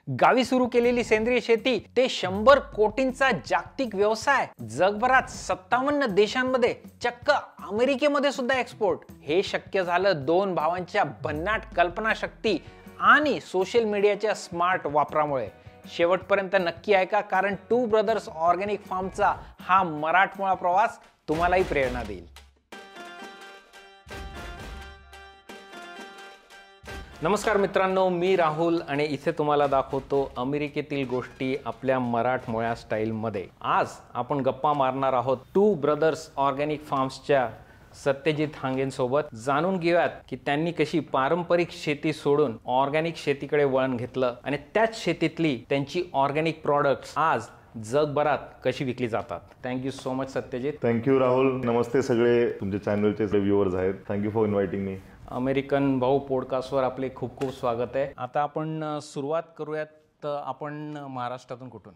गावी सुरू केलेली सेंद्रिय शेती ते 100 कोटींचा जागतिक व्यवसाय, जगभरात 57 देशांमध्ये, चक्क अमेरिकेमध्ये सुद्धा एक्सपोर्ट. हे शक्य झालं दोन भावांच्या भन्नाट कल्पनाशक्ती आणि सोशल मीडियाच्या स्मार्ट वापरामुळे. शेवटपर्यंत नक्की ऐका, कारण टू ब्रदर्स ऑर्गॅनिक फार्मचा हा मराठमोळा प्रवास तुम्हालाही प्रेरणा देईल. नमस्कार मित्रांनो, मी राहुल आणि इथे तुम्हाला दाखवतो अमेरिकेतील गोष्टी आपल्या मराठमोळ्या स्टाईलमध्ये. आज आपण गप्पा मारणार आहोत टू ब्रदर्स ऑर्गॅनिक फार्म्सच्या सत्यजित हांगेंसोबत. जाणून घेऊयात की त्यांनी कशी पारंपरिक शेती सोडून ऑर्गॅनिक शेतीकडे वळण घेतलं आणि त्याच शेतीतली त्यांची ऑर्गॅनिक प्रॉडक्ट्स आज जगभरात कशी विकली जातात. Thank you so much Satyajit. Thank you Rahul. नमस्ते सगळे तुमच्या चॅनलचे व्ह्यूअर्स आहेत. Thank you for inviting me. American Bhau पॉडकास्टवर आपले खूप खूप स्वागत आहे. आता आपण सुरुवात करूयात. आपण महाराष्ट्रातून कुठून?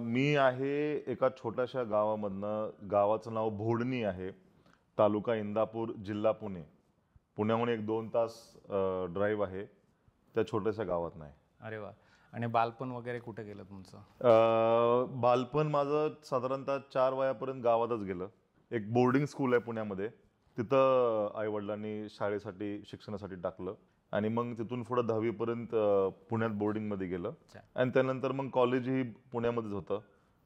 मी आहे एका छोट्याशा गावामधनं. गावाचं नाव भोडणी आहे, तालुका इंदापूर, जिल्हा पुणे. पुण्याहून 1-2 तास ड्राईव्ह आहे. त्या छोट्याशा गावात नाही. अरे वा. आणि बालपण वगैरे कुठे गेलं तुमचं? बालपण माझं साधारणतः 4 वयापर्यंत गावातच गेलं. एक बोर्डिंग स्कूल आहे पुण्यामध्ये, तिथं आईवडिलांनी शाळेसाठी शिक्षणासाठी टाकलं आणि मग तिथून पुढं 10वी पर्यंत पुण्यात बोर्डिंगमध्ये गेलं. आणि त्यानंतर मग कॉलेजही पुण्यामध्येच होतं.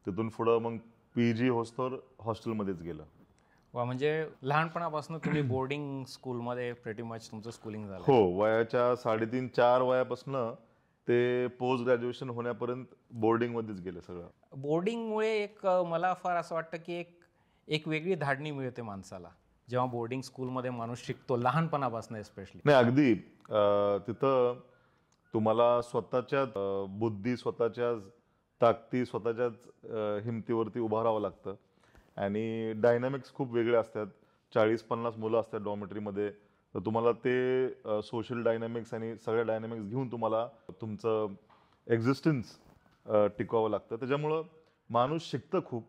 तिथून पुढं मग PG होस्तर हॉस्टेलमध्येच गेलं. वा, म्हणजे लहानपणापासून तुम्ही बोर्डिंग स्कूलमध्ये प्रेटी मच तुमचं स्कूलिंग झालं? हो, वयाच्या 3.5-4 वयापासून ते पोस्ट ग्रॅज्युएशन होण्यापर्यंत बोर्डिंगमध्येच गेलं सगळं. बोर्डिंगमुळे एक मला फार असं वाटतं की एक वेगळी धाडणी मिळते माणसाला जेव्हा बोर्डिंग स्कूलमध्ये माणूस शिकतो, लहानपणापासून एस्पेशली. नाही, अगदी तिथं तुम्हाला स्वतःच्या बुद्धी, स्वतःच्या ताकदी, स्वतःच्याच हिमतीवरती उभं राहावं लागतं. आणि डायनॅमिक्स खूप वेगळे असतात. 40-50 मुलं असतात डॉर्मेटरीमध्ये. तर तुम्हाला ते सोशल डायनॅमिक्स आणि सगळ्या डायनॅमिक्स घेऊन तुम्हाला तुमचं एक्झिस्टन्स टिकवावं लागतं. त्याच्यामुळं माणूस शिकतं खूप.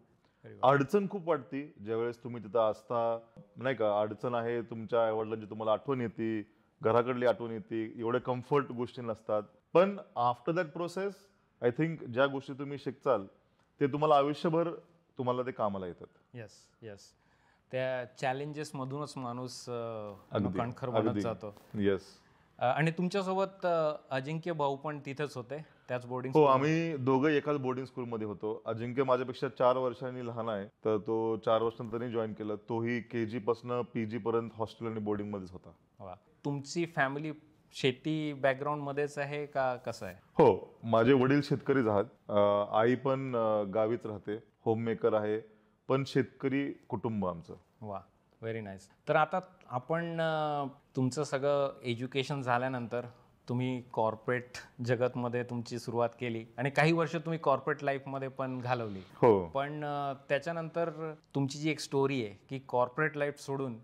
अडचण खूप वाटते ज्यावेळेस तुम्ही तिथं असता, नाही का. अडचण आहे, तुमच्या आईवडिलांची तुम्हाला आठवण येते, घराकडली आठवण येते, एवढे कम्फर्ट गोष्टी नसतात. पण after that process I think ज्या गोष्टी तुम्ही शिकचाल ते तुम्हाला आयुष्यभर तुम्हाला ते कामाला येतात. Yes yes. त्या चॅलेंजेस मधूनच माणूस कणखर बनत जातो. येस. आणि तुमच्यासोबत अजिंक्य भाऊ पण तिथेच होते, त्याच बोर्डिंग? हो, आम्ही दोघं एकाच बोर्डिंग स्कूलमध्ये होतो. अजिंक्य माझ्यापेक्षा 4 वर्षांनी लहान आहे, तर तो 4 वर्षांनी जॉईन केलं. तोही KG पासून PG पर्यंत हॉस्टेल आणि बोर्डिंग मध्येच होता. वा. तुमची फॅमिली शेती बॅकग्राऊंड मध्येच आहे का कसं आहे? हो, माझे वडील शेतकरीच आहात. आई पण गावीच राहते, होममेकर आहे, पण शेतकरी कुटुंब आमचं. वा, व्हेरी नाईस. तर आता आपण तुमचं सगळं एज्युकेशन झाल्यानंतर तुम्ही कॉर्पोरेट जगतमध्ये तुमची सुरुवात केली आणि काही वर्ष तुम्ही कॉर्पोरेट लाईफमध्ये पण घालवली. हो. पण त्याच्यानंतर तुमची जी एक स्टोरी आहे की कॉर्पोरेट लाईफ सोडून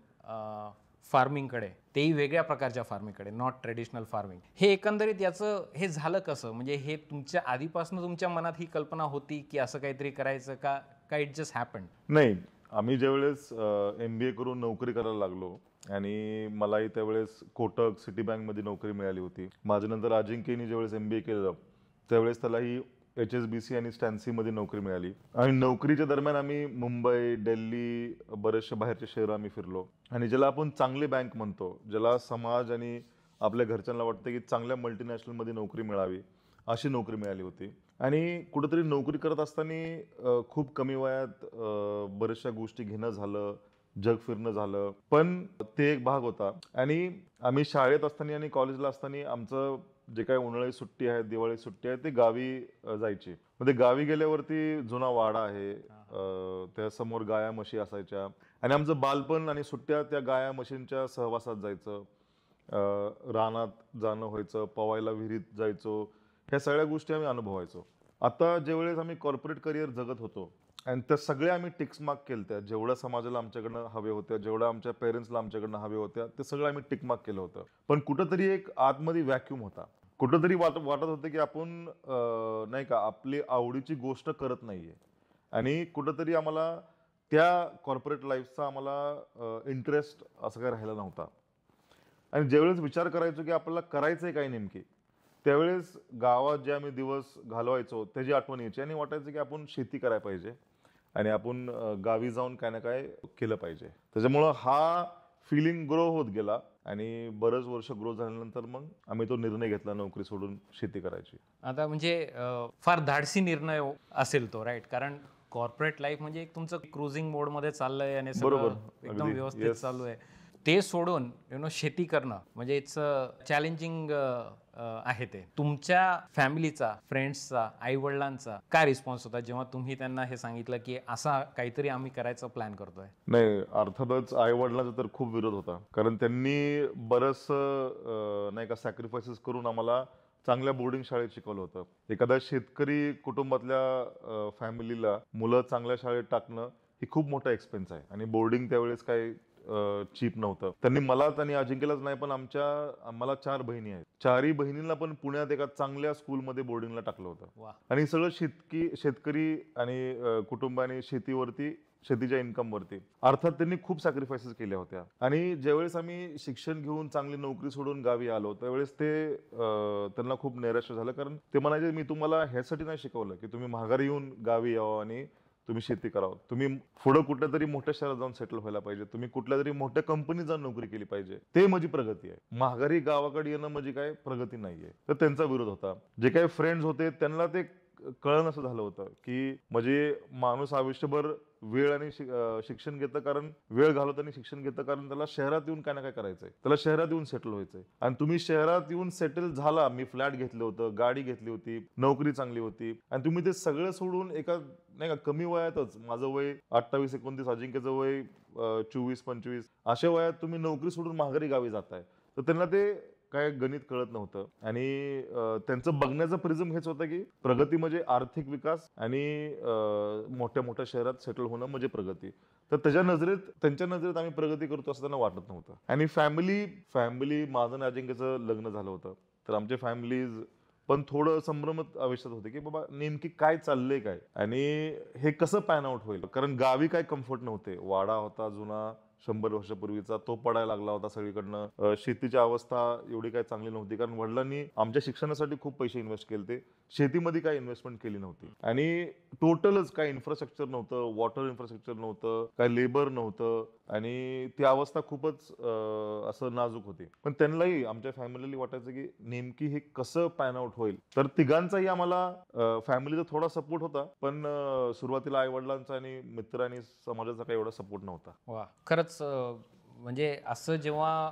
फार्मिंगकडे, तेही वेगळ्या प्रकारच्या फार्मिंगकडे, नॉट ट्रेडिशनल फार्मिंग. हे एकंदरीत याचं हे झालं कसं? म्हणजे हे तुमच्या आधीपासून तुमच्या मनात ही कल्पना होती की असं काहीतरी करायचं का इट जस्ट हॅपन्ड? नाही, आम्ही ज्यावेळेस MBA करून नोकरी करायला लागलो आणि मलाही त्यावेळेस कोटक, सिटी बँकमध्ये नोकरी मिळाली होती. माझ्यानंतर अजिंक्यनी ज्यावेळेस MBA केलं त्यावेळेस त्यालाही HSBC आणि स्टॅन्सीमध्ये नोकरी मिळाली. आणि नोकरीच्या दरम्यान आम्ही मुंबई, दिल्ली, बरेचसे बाहेरचे शहरं आम्ही फिरलो. आणि ज्याला आपण चांगली बँक म्हणतो, ज्याला समाज आणि आपल्या घरच्यांना वाटतं की चांगल्या मल्टीनॅशनलमध्ये नोकरी मिळावी, अशी नोकरी मिळाली होती. आणि कुठेतरी नोकरी करत असताना खूप कमी वयात बऱ्याचशा गोष्टी घेणं झालं, जग फिरणं झालं. पण ते एक भाग होता. आणि आम्ही शाळेत असताना आणि कॉलेजला असताना आमचं जे काही उन्हाळी सुट्टी आहे, दिवाळी सुट्टी आहे, ते गावी जायची. म्हणजे गावी गेल्यावरती जुना वाडा आहे, त्यासमोर गाया म्हशी असायच्या आणि आमचं बालपण आणि सुट्ट्या त्या गाया म्हशींच्या सहवासात जायचं. रानात जाणं व्हायचं, पवायला विहिरीत जायचो. ह्या सगळ्या गोष्टी आम्ही अनुभवायचो. आता ज्यावेळेस आम्ही कॉर्पोरेट करिअर जगत होतो आणि त्या सगळ्या आम्ही टिक्स मार्क केल्या, जेवढ्या समाजाला आमच्याकडनं हवे होत्या, जेवढ्या आमच्या पेरेंट्सला आमच्याकडनं हवे होत्या, ते सगळं आम्ही टिक मार्क केलं होतं. पण कुठंतरी एक आतमध्ये व्हॅक्यूम होता. कुठंतरी वाटत होतं की आपण नाही का आपली आवडीची गोष्ट करत नाहीये. आणि कुठंतरी आम्हाला त्या कॉर्पोरेट लाईफचा आम्हाला इंटरेस्ट असं काही राहिला नव्हता. आणि ज्यावेळेस विचार करायचो की आपल्याला करायचंय काय नेमकी, त्यावेळेस गावात जे आम्ही दिवस घालवायचो त्याची आठवण यायची आणि वाटायचं की आपण शेती करायला पाहिजे आणि आपण गावी जाऊन काय ना काय केलं पाहिजे. त्याच्यामुळं हा फिलिंग ग्रो होत गेला आणि बरंच वर्ष ग्रो झाल्यानंतर मग आम्ही तो निर्णय घेतला नोकरी सोडून शेती करायची. आता म्हणजे फार धाडसी निर्णय असेल तो, राईट? कारण कॉर्पोरेट लाईफ म्हणजे एक तुमचं क्रुझिंग मोडमध्ये चाललंय आणि बरोबर, सगळं एकदम अगदी. व्यवस्थित Yes. चालू आहे. ते सोडून शेती करणं म्हणजे इट्स चॅलेंजिंग आहे. ते तुमच्या फॅमिलीचा, फ्रेंड्सचा, आई वडिलांचा काय रिस्पॉन्स होता जेव्हा तुम्ही त्यांना हे सांगितलं की असा काहीतरी आम्ही करायचा प्लॅन करतोय? नाही, अर्थातच आई वडिलांचा तर खूप विरोध होता, कारण त्यांनी बरंच नाही का सॅक्रिफायसेस करून आम्हाला चांगल्या बोर्डिंग शाळेत शिकवलं होतं. एखाद्या शेतकरी कुटुंबातल्या फॅमिलीला मुलं चांगल्या शाळेत टाकणं ही खूप मोठा एक्सपेन्स आहे आणि बोर्डिंग त्यावेळेस काही चीप नव्हतं. त्यांनी मलाच आणि अजिंक्यलाच नाही पण मला 4 बहिणी आहेत. 4ही बहिणींना पण पुण्यात एका चांगल्या स्कूलमध्ये बोर्डिंगला टाकलं होतं. वा. आणि सगळं शेतकरी आणि कुटुंबाने शेतीच्या इन्कम वरती. अर्थात त्यांनी खूप सॅक्रिफायसेस केल्या होत्या आणि ज्यावेळेस आम्ही शिक्षण घेऊन चांगली नोकरी सोडून गावी आलो त्यावेळेस त्यांना खूप नैराश्य झालं, कारण ते म्हणायचे मी तुम्हाला ह्यासाठी नाही शिकवलं की तुम्ही माघारी येऊन गावी यावं आणि तुम्ही शेती करावं. तुम्ही पुढं कुठल्या तरी मोठ्या शहरात जाऊन सेटल व्हायला पाहिजे, तुम्ही कुठल्या तरी मोठ्या कंपनीत जाऊन नोकरी केली पाहिजे, ते माझी प्रगती आहे. माघारी गावाकडे येणं म्हणजे काय प्रगती नाहीये. तर त्यांचा विरोध होता. जे काही फ्रेंड्स होते त्यांना ते कळण असं झालं होतं की म्हणजे माणूस आयुष्यभर वेळ आणि शिक्षण घेतं, कारण वेळ घालवताना शिक्षण घेतं, कारण त्याला शहरात येऊन काय ना काय करायचंय, त्याला शहरात येऊन सेटल व्हायचंय. आणि तुम्ही शहरात येऊन सेटल झाला, मी फ्लॅट घेतलं होतं, गाडी घेतली होती, नोकरी चांगली होती, आणि तुम्ही ते सगळं सोडून एका नाही का कमी वयातच, माझं वय 28-29, अजिंक्यचं वय 24-25, अशा वयात तुम्ही नोकरी सोडून माघारी गावी जाताय, तर त्यांना ते काय गणित कळत नव्हतं. आणि त्यांचं बघण्याचं प्रिझम हेच होतं की प्रगती म्हणजे आर्थिक विकास आणि मोठ्या मोठ्या शहरात सेटल होणं म्हणजे प्रगती. तर त्यांच्या नजरेत आम्ही प्रगती करतो असं त्यांना वाटत नव्हतं. आणि फॅमिली माझं आणि अजिंक्यचं लग्न झालं होतं, तर आमचे फॅमिलीज पण थोडं संभ्रमित अवस्थेत होते की बाबा नेमकी काय चाललंय काय आणि हे कसं पॅन आउट होईल, कारण गावी काय कम्फर्ट नव्हते. वाडा होता जुना 100 वर्षापूर्वीचा, तो पडायला लागला होता सगळीकडनं. शेतीची अवस्था एवढी काही चांगली नव्हती, कारण वडिलांनी आमच्या शिक्षणासाठी खूप पैसे इन्व्हेस्ट केले, ते शेतीमध्ये काही इन्व्हेस्टमेंट केली नव्हती. आणि टोटलच काय इन्फ्रास्ट्रक्चर नव्हतं, वॉटर इन्फ्रास्ट्रक्चर नव्हतं, काय लेबर नव्हतं, आणि ती अवस्था खूपच असं नाजूक होती. पण त्यांनाही, आमच्या फॅमिलीला वाटायचं की नेमकी हे कसं पॅन आउट होईल. तर तिघांचाही आम्हाला फॅमिलीचा थोडा सपोर्ट होता, पण सुरुवातीला आई वडिलांचा आणि मित्र आणि समाजाचा काही एवढा सपोर्ट नव्हता. वा, खरंच म्हणजे असं जेव्हा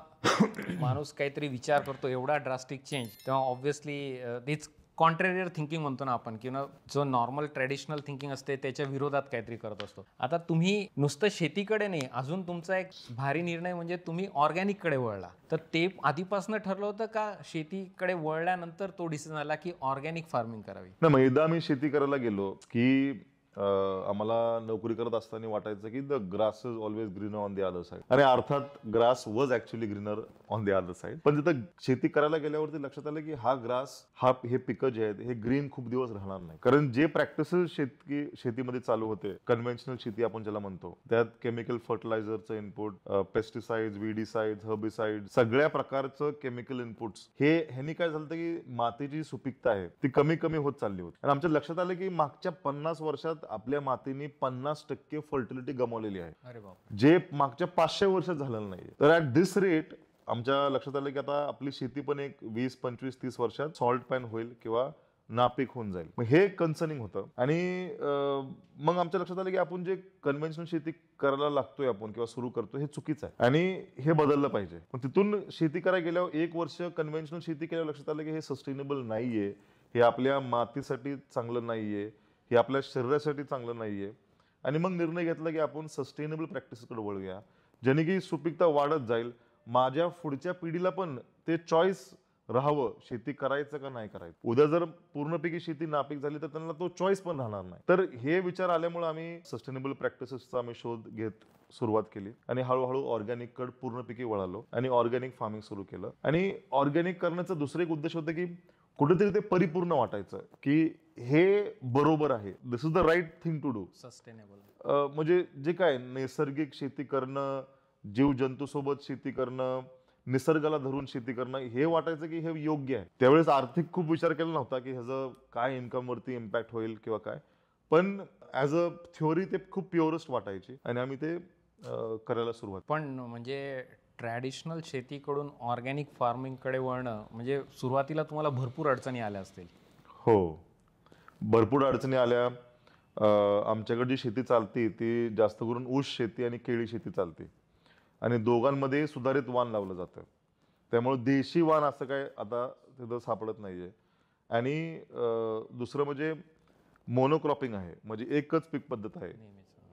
माणूस काहीतरी विचार करतो एवढा ड्रास्टिक चेंज, तेव्हा ऑब्व्हियसली तीच कॉन्ट्रेरियर थिंकिंग म्हणतो ना आपण, की जो नॉर्मल ट्रेडिशनल थिंकिंग असते त्याच्या विरोधात काहीतरी करत असतो. आता तुम्ही नुसतं शेतीकडे नाही, अजून तुमचा एक भारी निर्णय म्हणजे तुम्ही ऑर्गॅनिककडे वळला. तर ते आधीपासून ठरलं होतं का शेतीकडे वळल्यानंतर तो डिसिजन आला की ऑर्गॅनिक फार्मिंग करावी? नाही, मग एकदा आम्ही शेती करायला गेलो की आम्हाला नोकरी करत असताना वाटायचं की the grass is always greener on the other side. आणि अर्थात grass was actually greener on the other side. पण तिथं शेती करायला गेल्यावरती लक्षात आलं की हे पिकं जे आहेत हे ग्रीन खूप दिवस राहणार नाही, कारण जे प्रॅक्टिसेस शेतीमध्ये चालू होते, कन्व्हेन्शनल शेती आपण ज्याला म्हणतो, त्यात केमिकल फर्टिलायझरचं इनपुट, पेस्टिसाइड, विडीसाइड, हर्बिसाइड, सगळ्या प्रकारचं केमिकल इनपुट्स, ह्यांनी काय झालं की मातीची सुपीकता आहे ती कमी कमी होत चालली होती. आणि आमच्या लक्षात आलं की मागच्या 50 वर्षात आपल्या मातीने 50% फर्टिलिटी गमावलेली आहे. अरे बाप. जे मागच्या 500 वर्षात झालेलं नाहीये. तर ऍट दिस रेट आमच्या लक्षात आलं की आता आपली शेती पण एक 20, 25, 30 वर्षात सॉल्ट पॅन होईल किंवा नापीक होऊन जाईल. मग हे कन्सर्निंग होतं. आणि मग आमच्या लक्षात आलं की आपण जे कन्व्हेन्शनल शेती करायला लागतोय आपण किंवा सुरू करतोय हे चुकीचं आहे आणि हे बदललं पाहिजे. पण तिथून शेती करायला गेल्यावर 1 वर्ष कन्व्हेन्शनल शेती केल्यावर लक्षात आलं की हे सस्टेनेबल नाहीये, हे आपल्या मातीसाठी चांगलं नाहीये, हे आपल्या शरीरासाठी चांगलं नाहीये. आणि मग निर्णय घेतला की आपण सस्टेनेबल प्रॅक्टिसकडे वळूया, ज्याने की सुपीकता वाढत जाईल, माझ्या पुढच्या पिढीला पण ते चॉईस राहावं शेती करायचं का नाही करायचं. उद्या जर पूर्णपैकी शेती नापीक झाली तर त्यांना तो चॉईस पण राहणार नाही. तर हे विचार आल्यामुळे आम्ही सस्टेनेबल प्रॅक्टिसेसचा आम्ही शोध घेत सुरुवात केली आणि हळूहळू ऑर्गॅनिक कडे पूर्णपैकी वळालो आणि ऑर्गॅनिक फार्मिंग सुरू केलं. आणि ऑर्गॅनिक करण्याचा दुसरा एक उद्देश होता की कुठेतरी ते परिपूर्ण वाटायचं की हे बरोबर आहे, this is the right thing to do. Sustainable म्हणजे जे काय नैसर्गिक शेती करणं, जीव जंतूसोबत शेती करणं, निसर्गाला धरून शेती करणं हे वाटायचं की हे योग्य आहे. त्यावेळेस आर्थिक खूप विचार केला नव्हता की ह्याचं काय इन्कमवरती इम्पॅक्ट होईल किंवा काय, पण ॲज अ थ्योरी ते खूप प्युअरेस्ट वाटायची आणि आम्ही ते करायला सुरुवात. पण म्हणजे ट्रॅडिशनल शेतीकडून ऑर्गॅनिक फार्मिंगकडे वळणं म्हणजे सुरुवातीला तुम्हाला भरपूर अडचणी आल्या असतील. हो, भरपूर अडचणी आल्या. आमच्याकडे जी शेती चालती ती जास्त करून ऊस शेती आणि केळी शेती चालते आणि दोघांमध्ये सुधारित वाण लावलं जातं. त्यामुळे देशी वाण असं काय आता तिथं सापडत नाहीये. आणि दुसरं म्हणजे मोनोक्रॉपिंग आहे, म्हणजे एकच पीक पद्धत आहे.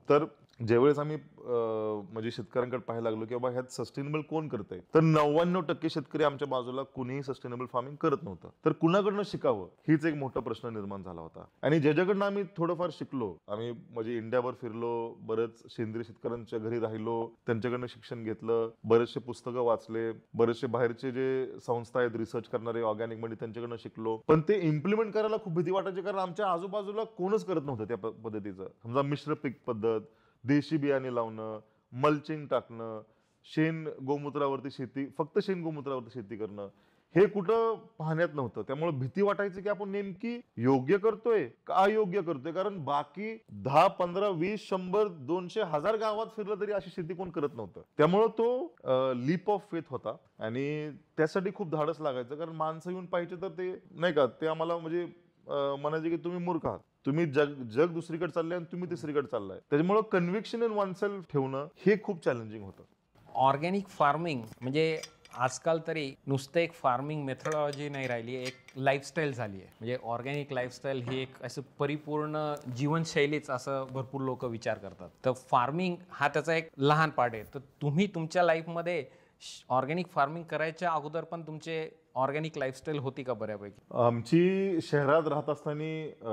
तर ज्यावेळेस आम्ही म्हणजे शेतकऱ्यांकडे पाहायला लागलो की बाबा ह्यात सस्टेनेबल कोण करतंय, तर 99% शेतकरी आमच्या बाजूला कुणीही सस्टेनेबल फार्मिंग करत नव्हतं. तर कुणाकडनं शिकावं हीच एक मोठा प्रश्न निर्माण झाला होता. आणि ज्याच्याकडनं आम्ही थोडंफार शिकलो, आम्ही म्हणजे इंडियाभर फिरलो, बरेच सेंद्रिय शेतकऱ्यांच्या घरी राहिलो, त्यांच्याकडनं शिक्षण घेतलं, बरेचसे पुस्तकं वाचले, बरेचसे बाहेरचे जे संस्था आहेत रिसर्च करणारे ऑर्गॅनिक मध्ये त्यांच्याकडनं शिकलो. पण ते इम्प्लिमेंट करायला खूप भीती वाटायची, कारण आमच्या आजूबाजूला कोणच करत नव्हतं त्या पद्धतीचं. समजा मिश्र पीक पद्धत, देशी बियाणे लावणं, मल्चिंग टाकणं, शेण गोमूत्रावरती शेती, फक्त शेण गोमूत्रावरती शेती करणं, हे कुठं पाहण्यात नव्हतं. त्यामुळे भीती वाटायची की आपण नेमकी योग्य करतोय का अयोग्य करतोय, कारण बाकी 10, 15, 20, 100, 200, 1000 गावात फिरलं तरी अशी शेती कोण करत नव्हतं. त्यामुळे तो लीप ऑफ फेथ होता आणि त्यासाठी खूप धाडस लागायचं, कारण माणसं येऊन पाहिजे तर ते नाही का, ते आम्हाला म्हणजे म्हणायचे की तुम्ही मूर्ख आहात, तुम्ही जग दुसरीकडे चाललंय आणि तुम्ही तिसरीकडे चाललाय. त्याच्यामुळे कन्व्हिक्शन इन वनसेल्फ ठेवणं हे खूप चॅलेंजिंग होतं. ऑर्गॅनिक फार्मिंग म्हणजे आजकाल तरी नुसतं एक फार्मिंग मेथडॉलॉजी नाही राहिली, एक लाईफस्टाईल झाली आहे. म्हणजे ऑर्गॅनिक लाईफस्टाईल ही एक असं परिपूर्ण जीवनशैलीच असं भरपूर लोक विचार करतात. तर फार्मिंग हा त्याचा एक लहान पार्ट आहे. तर तुम्ही तुमच्या लाईफमध्ये ऑर्गॅनिक फार्मिंग करायच्या अगोदर पण तुमचे ऑर्गॅनिक लाईफस्टाईल होती का बऱ्यापैकी? आमची शहरात राहत असताना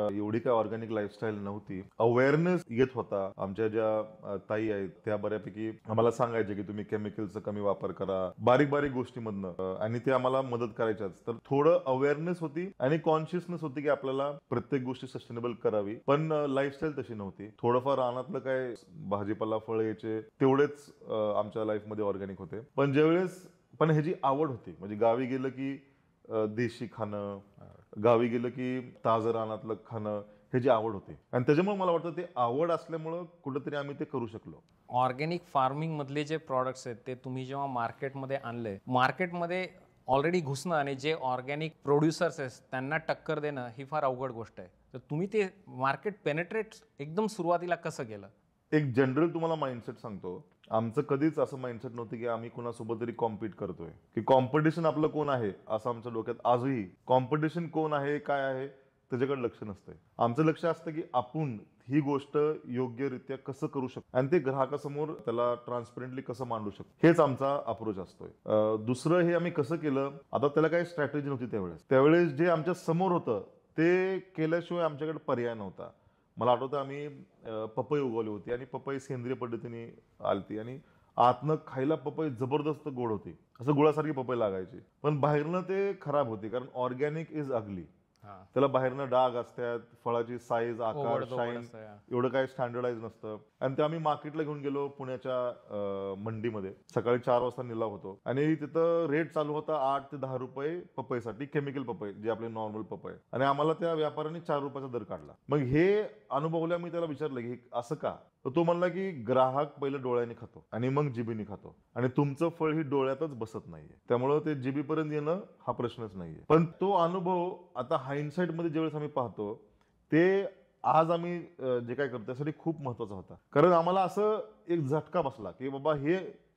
एवढी काय ऑर्गॅनिक लाईफस्टाईल नव्हती. अवेअरनेस येत होता. आमच्या ज्या ताई आहेत त्या बऱ्यापैकी आम्हाला सांगायचे की तुम्ही केमिकलचा कमी वापर करा, बारीक बारीक गोष्टीमधनं, आणि ते आम्हाला मदत करायच्याच. तर थोडं अवेअरनेस होती आणि कॉन्शियसनेस होती की आपल्याला प्रत्येक गोष्टी सस्टेनेबल करावी, पण लाईफस्टाईल तशी नव्हती. थोडंफार रानातलं काय भाजीपाला फळ यायचे तेवढेच आमच्या लाईफमध्ये ऑर्गॅनिक होते. पण ज्यावेळेस पण ह्याची आवड होती, म्हणजे गावी गेलं की देशी खाणं, गावी गेलं की ताजं रानातलं खाणं, ह्याची आवड होती. आणि त्याच्यामुळे मला वाटतं ते आवड असल्यामुळं कुठंतरी आम्ही ते करू शकलो. ऑर्गॅनिक फार्मिंग मधले जे प्रॉडक्ट्स आहेत ते तुम्ही जेव्हा मार्केटमध्ये आणले, मार्केटमध्ये ऑलरेडी घुसणं आणि जे ऑर्गॅनिक प्रोड्युसर्स आहेत त्यांना टक्कर देणं ही फार अवघड गोष्ट आहे. तर तुम्ही ते मार्केट पेनेट्रेट एकदम सुरुवातीला कसं केलं? एक जनरल तुम्हाला माइंडसेट सांगतो. आमचं कधीच असं माइंडसेट नव्हतं की आम्ही कुणासोबत तरी कॉम्पिट करतोय, की कॉम्पिटिशन आपलं कोण आहे असं आमच्या डोक्यात आजही. कॉम्पिटिशन कोण आहे काय आहे त्याच्याकडे लक्ष नसतंय. आमचं लक्ष असतं की आपण ही गोष्ट योग्यरित्या कसं करू शकतो आणि ते ग्राहकासमोर त्याला ट्रान्सपरंटली कसं मांडू शकतो, हेच आमचा अप्रोच असतोय. दुसरं हे आम्ही कसं केलं, आता त्याला काही स्ट्रॅटेजी नव्हती त्यावेळेस जे आमच्या समोर होतं ते केल्याशिवाय आमच्याकडे पर्याय नव्हता. मला आठवतं आम्ही पपई उगवली होती आणि पपई सेंद्रिय पद्धतीने आलती आणि आतनं खायला पपई जबरदस्त गोड होती, असं गुळासारखी पपई लागायची. पण बाहेरनं ते खराब होती, कारण ऑर्गॅनिक इज अगली. त्याला बाहेरनं डाग असतात, फळाची साईज, आकार, शाईन एवढं काही स्टँडर्डाइज नसतं. आणि ते आम्ही मार्केटला घेऊन गेलो पुण्याच्या मंडीमध्ये. सकाळी 4 वाजता निलाव होतो आणि तिथं रेट चालू होता 8 ते 10 रुपये पपईसाठी, केमिकल पपई जे आपले नॉर्मल पपई. आणि आम्हाला त्या व्यापाऱ्याने 4 रुपयाचा दर काढला. मग हे अनुभवल्या मी त्याला विचारलं की असं का, तर तो म्हणला की ग्राहक पहिले डोळ्याने खातो आणि मग जिभीने खातो, आणि तुमचं फळ ही डोळ्यातच बसत नाहीये, त्यामुळं ते जिभीपर्यंत येणं हा प्रश्नच नाहीये. पण तो अनुभव आता हाइंडसाइट मध्ये ज्यावेळेस आम्ही पाहतो, ते आज आम्ही जे काय करतो त्यासाठी खूप महत्वाचा होता. कारण आम्हाला असं एक झटका बसला की बाबा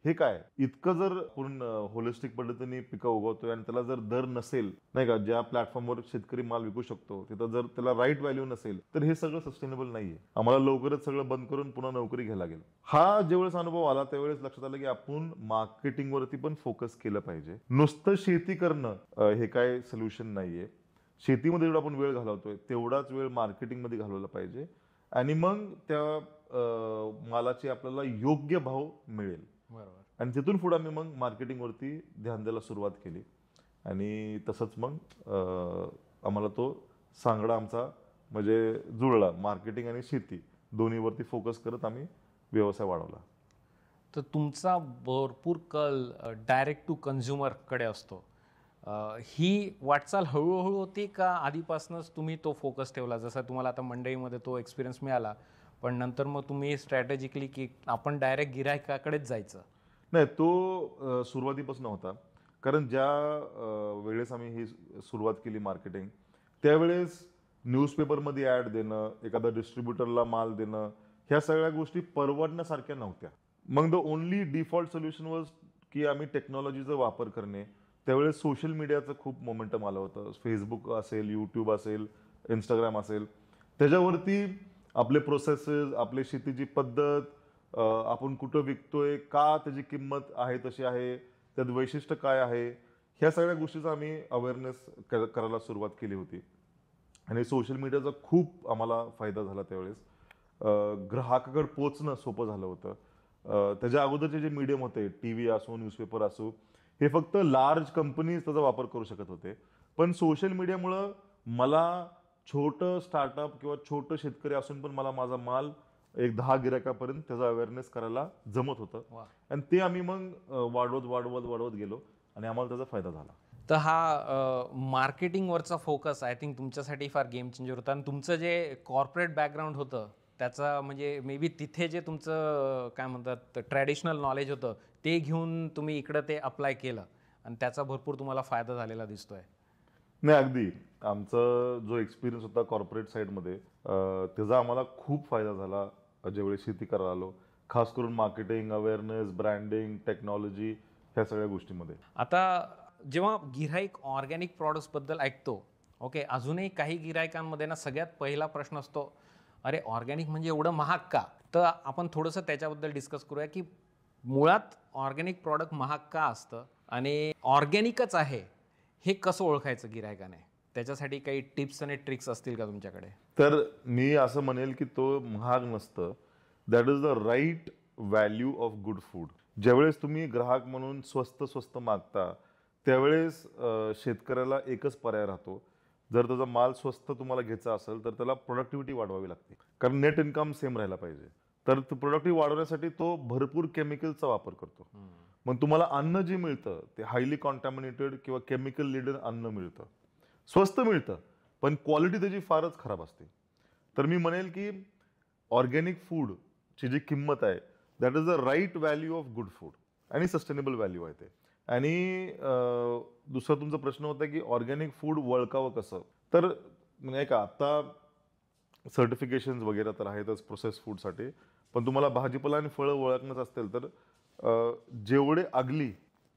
हे काय, इतकं जर आपण होलिस्टिक पद्धतीने पिकं उगवतोय आणि त्याला जर दर नसेल, नाही का, ज्या प्लॅटफॉर्मवर शेतकरी माल विकू शकतो तिथं जर त्याला राईट व्हॅल्यू नसेल, तर हे सगळं सस्टेनेबल नाहीये. आम्हाला लवकरच सगळं बंद करून पुन्हा नोकरी घ्यायला लागेल. हा ज्यावेळेस अनुभव आला त्यावेळेस लक्षात आलं की आपण मार्केटिंग वरती पण फोकस केलं पाहिजे. नुसतं शेती करणं हे काय सोल्युशन नाहीये. शेतीमध्ये जेवढा आपण वेळ घालवतोय तेवढाच वेळ मार्केटिंगमध्ये घालवला पाहिजे, आणि मग त्या मालाची आपल्याला योग्य भाव मिळेल. बरोबर. आणि तिथून पुढे आम्ही मग मार्केटिंगवरती ध्यान द्यायला सुरुवात केली आणि तसंच मग आम्हाला तो सांगडा आमचा म्हणजे जुळला. मार्केटिंग आणि शेती दोन्हीवरती फोकस करत आम्ही व्यवसाय वाढवला. तर तुमचा भरपूर कल डायरेक्ट टू कन्झ्युमरकडे असतो. ही वाटचाल हळूहळू होती का आधीपासूनच तुम्ही तो फोकस ठेवला, जसा तुम्हाला आता मंडईमध्ये तो एक्सपिरियन्स मिळाला, पण नंतर मग तुम्ही स्ट्रॅटेजिकली की आपण डायरेक्ट गिरायकाकडेच जायचं? नाही, तो सुरुवातीपासून होता. कारण ज्या वेळेस आम्ही ही सुरुवात केली मार्केटिंग, त्यावेळेस न्यूजपेपरमध्ये ॲड देणं, एखाद्या डिस्ट्रीब्युटरला माल देणं, ह्या सगळ्या गोष्टी परवडण्यासारख्या नव्हत्या. मग the only default solution was की आम्ही टेक्नॉलॉजीचा वापर करणे. त्यावेळेस सोशल मीडियाचं खूप मोमेंटम आलं होतं. फेसबुक असेल, यूट्यूब असेल, इंस्टाग्राम असेल. त्याच्यावरती आपले प्रोसेसेस, आपली शेतीची पद्धत, आपण कुठं विकतोय, का त्याची किंमत आहे तशी आहे, त्यात वैशिष्ट्य काय आहे, ह्या सगळ्या गोष्टीचा आम्ही अवेअरनेस करायला सुरुवात केली होती. आणि सोशल मीडियाचा खूप आम्हाला फायदा झाला त्यावेळेस. ग्राहकाकडे पोचणं सोपं झालं होतं. त्याच्या अगोदरचे जे मीडियम होते, टी व्ही असो, न्यूजपेपर असो, हे फक्त लार्ज कंपनीज त्याचा वापर करू शकत होते. पण सोशल मीडियामुळं मला छोटं स्टार्टअप किंवा छोटं शेतकरी असून पण मला माझा माल एक 10 गिरायकापर्यंत त्याचा अवेअरनेस करायला जमत होतं. वा. आणि ते आम्ही मग वाढवत गेलो आणि आम्हाला त्याचा फायदा झाला. तर हा मार्केटिंगवरचा फोकस आय थिंक तुमच्यासाठी फार गेम चेंजर होता. आणि तुमचं जे कॉर्पोरेट बॅकग्राऊंड होतं त्याचा म्हणजे मे बी तिथे जे तुमचं काय म्हणतात ट्रॅडिशनल नॉलेज होतं ते घेऊन तुम्ही इकडं ते अप्लाय केलं आणि त्याचा भरपूर तुम्हाला फायदा झालेला दिसतोय. नाही, अगदी आमचा जो एक्सपिरियन्स होता कॉर्पोरेट साईडमध्ये, त्याचा आम्हाला खूप फायदा झाला ज्यावेळी शेती करायला आलो. खास करून मार्केटिंग, अवेअरनेस, ब्रँडिंग, टेक्नॉलॉजी, ह्या सगळ्या गोष्टीमध्ये. आता जेव्हा गिऱ्हाईक ऑर्गॅनिक प्रॉडक्ट्सबद्दल ऐकतो, ओके, अजूनही काही गिऱ्हाईकांमध्ये ना सगळ्यात पहिला प्रश्न असतो, अरे ऑर्गॅनिक म्हणजे एवढं महाग का? तर आपण थोडंसं त्याच्याबद्दल डिस्कस करूया की मुळात ऑर्गॅनिक प्रॉडक्ट महाग का असतं आणि ऑर्गॅनिकच आहे हे कसं ओळखायचं गिऱ्हाईकाने? त्याच्यासाठी काही टिप्स आणि ट्रिक्स असतील का तुमच्याकडे? तर मी असं म्हणेल की तो महाग नसतं. That is the right value of good food. ज्यावेळेस तुम्ही ग्राहक म्हणून स्वस्त स्वस्त मागता, त्यावेळेस शेतकऱ्याला एकच पर्याय राहतो. जर त्याचा माल स्वस्त तुम्हाला घ्यायचा असेल तर त्याला प्रोडक्टिव्हिटी वाढवावी लागते. कारण नेट इन्कम सेम राहायला पाहिजे. तर प्रोडक्टिव्हिटी वाढवण्यासाठी तो भरपूर केमिकलचा वापर करतो. मग तुम्हाला अन्न जे मिळतं ते हायली कॉन्टॅमिनेटेड किंवा केमिकल लिडेड अन्न मिळतं. स्वस्त मिळतं पण क्वालिटी त्याची फारच खराब असते. तर मी म्हणेल की ऑर्गॅनिक फूडची जी किंमत आहे, that is the right value of good food आणि सस्टेनेबल व्हॅल्यू आहे ते. आणि दुसरा तुमचा प्रश्न होता की ऑर्गॅनिक फूड ओळखावं कसं? तर नाही का, आता सर्टिफिकेशन्स वगैरे तर आहेतच प्रोसेस फूडसाठी, पण तुम्हाला भाजीपाला आणि फळं ओळखणंच असतील तर जेवढे अगली,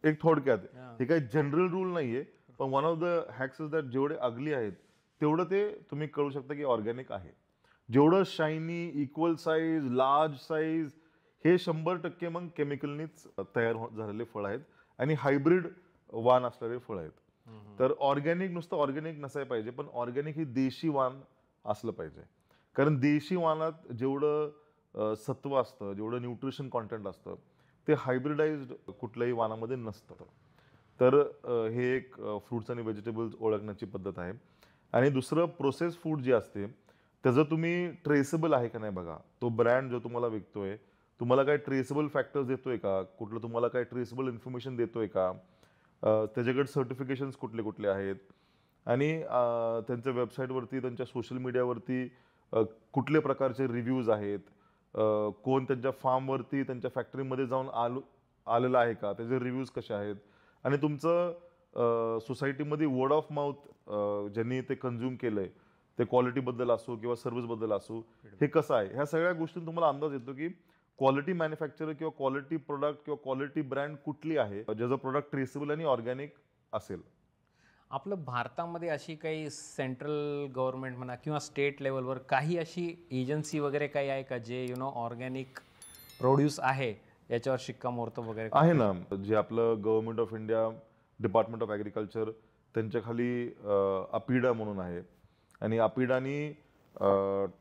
एक थोडक्यात हे काही जनरल रूल नाहीये, पण one of the hacks is that जेवढे अगली आहेत तेवढं ते तुम्ही कळू शकता की ऑर्गॅनिक आहे. जेवढं shiny, equal size, large size, हे 100% मग केमिकलनीच तयार झालेले फळ आहेत आणि हायब्रिड वाण असलेले फळ आहेत. तर ऑर्गॅनिक नुसतं ऑर्गॅनिक नसायला पाहिजे, पण ऑर्गॅनिक ही देशी वाण असलं पाहिजे. कारण देशी वाणात जेवढं सत्व असतं, जेवढं न्यूट्रिशन कॉन्टेंट असतं, ते हायब्रिडाइज्ड कुठल्याही वाणामध्ये नसतं. तर हे एक फ्रुट्स आणि व्हेजिटेबल्स ओळखण्याची पद्धत आहे. आणि दुसरं, प्रोसेस फूड जे असते त्याचं तुम्ही ट्रेसेबल आहे का नाही बघा. तो ब्रँड जो तुम्हाला विकतोय, तुम्हाला काही ट्रेसेबल फॅक्टर्स देतोय का? कुठलं तुम्हाला काही ट्रेसेबल इन्फॉर्मेशन देतोय का? त्याच्याकडे सर्टिफिकेशन्स कुठले कुठले आहेत? आणि त्यांच्या वेबसाईटवरती, त्यांच्या सोशल मीडियावरती कुठल्या प्रकारचे रिव्ह्यूज आहेत? कोण त्यांच्या फार्मवरती, त्यांच्या फॅक्टरीमध्ये जाऊन आलेलं आहे का? त्याचे रिव्ह्यूज कसे आहेत? आणि तुमचं सोसायटीमध्ये वर्ड ऑफ माउथ ज्यांनी ते कन्झ्युम केलंय, ते क्वालिटीबद्दल असो किंवा सर्व्हिसबद्दल असो, हे कसं आहे? ह्या सगळ्या गोष्टी तुम्हाला अंदाज येतो की क्वालिटी मॅन्युफॅक्चरर किंवा क्वालिटी प्रोडक्ट किंवा क्वालिटी ब्रँड कुठली आहे, ज्याचं प्रोडक्ट ट्रेसेबल आणि ऑर्गॅनिक असेल. आपलं भारतामध्ये अशी काही सेंट्रल गव्हर्नमेंट म्हणा किंवा स्टेट लेवलवर काही अशी एजन्सी वगैरे काही आहे का जे ऑर्गॅनिक प्रोड्यूस आहे याच्यावर शिक्कामोर्तब वगैरे आहे ना, जे आपलं government of India, department of agriculture, त्यांच्या खाली अपिडा म्हणून आहे. आणि अपिडानी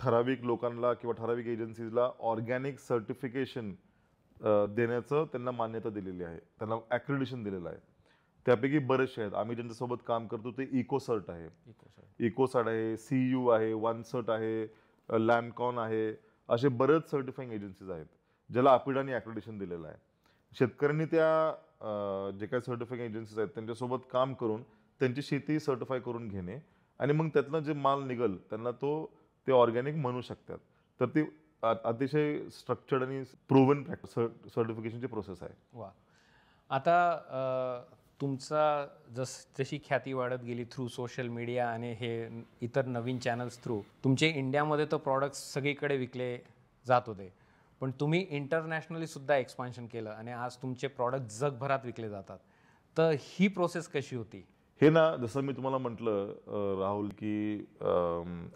ठराविक लोकांना किंवा ठराविक एजन्सीजला ऑर्गॅनिक सर्टिफिकेशन देण्याचं त्यांना मान्यता दिलेली आहे, त्यांना ॲक्रेडिशन दिलेलं आहे. त्यापैकी बरेचसे आहेत. आम्ही ज्यांच्यासोबत काम करतो ते इकोसर्ट आहे, इकोसर्ट आहे, CU आहे, वनसर्ट आहे, लॅमकॉन आहे. असे बरेच सर्टिफाईंग एजन्सीज आहेत ज्याला अपिडानी ॲक्रेडिशन दिलेलं आहे. शेतकऱ्यांनी त्या जे काही सर्टिफाईंग एजन्सीज आहेत त्यांच्यासोबत काम करून त्यांची शेती सर्टिफाय करून घेणे आणि मग त्यातनं जे माल निघल त्यांना ते ऑर्गॅनिक म्हणू शकतात. तर ती अतिशय स्ट्रक्चर्ड आणि प्रूव्हन सर्टिफिकेशनची प्रोसेस आहे. वा. आता तुमचा जशी ख्याती वाढत गेली थ्रू सोशल मीडिया आणि हे इतर नवीन चॅनल्स थ्रू, तुमचे इंडियामध्ये तर प्रॉडक्ट्स सगळीकडे विकले जात होते, पण तुम्ही इंटरनॅशनली सुद्धा एक्सपान्शन केलं आणि आज तुमचे प्रॉडक्ट जगभरात विकले जातात. तर ही प्रोसेस कशी होती? हे ना, जसं मी तुम्हाला म्हटलं राहुल, की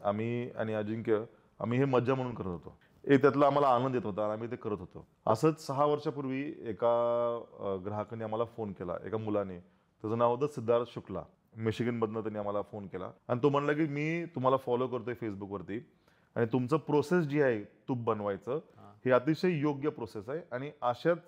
आम्ही आणि अजिंक्य आम्ही हे मज्जा म्हणून करत होतो. त्यातला आम्हाला आनंद येत होता आणि आम्ही ते करत होतो. असंच 6 वर्षापूर्वी एका ग्राहकाने आम्हाला फोन केला, एका मुलाने. त्याचं नाव होतं सिद्धार्थ शुक्ला. मिशिगनमधनं त्यांनी आम्हाला फोन केला आणि तो म्हणला की मी तुम्हाला फॉलो करतोय फेसबुकवरती आणि तुमचं प्रोसेस जी आहे तूप बनवायचं, ही अतिशय योग्य प्रोसेस आहे आणि अशाच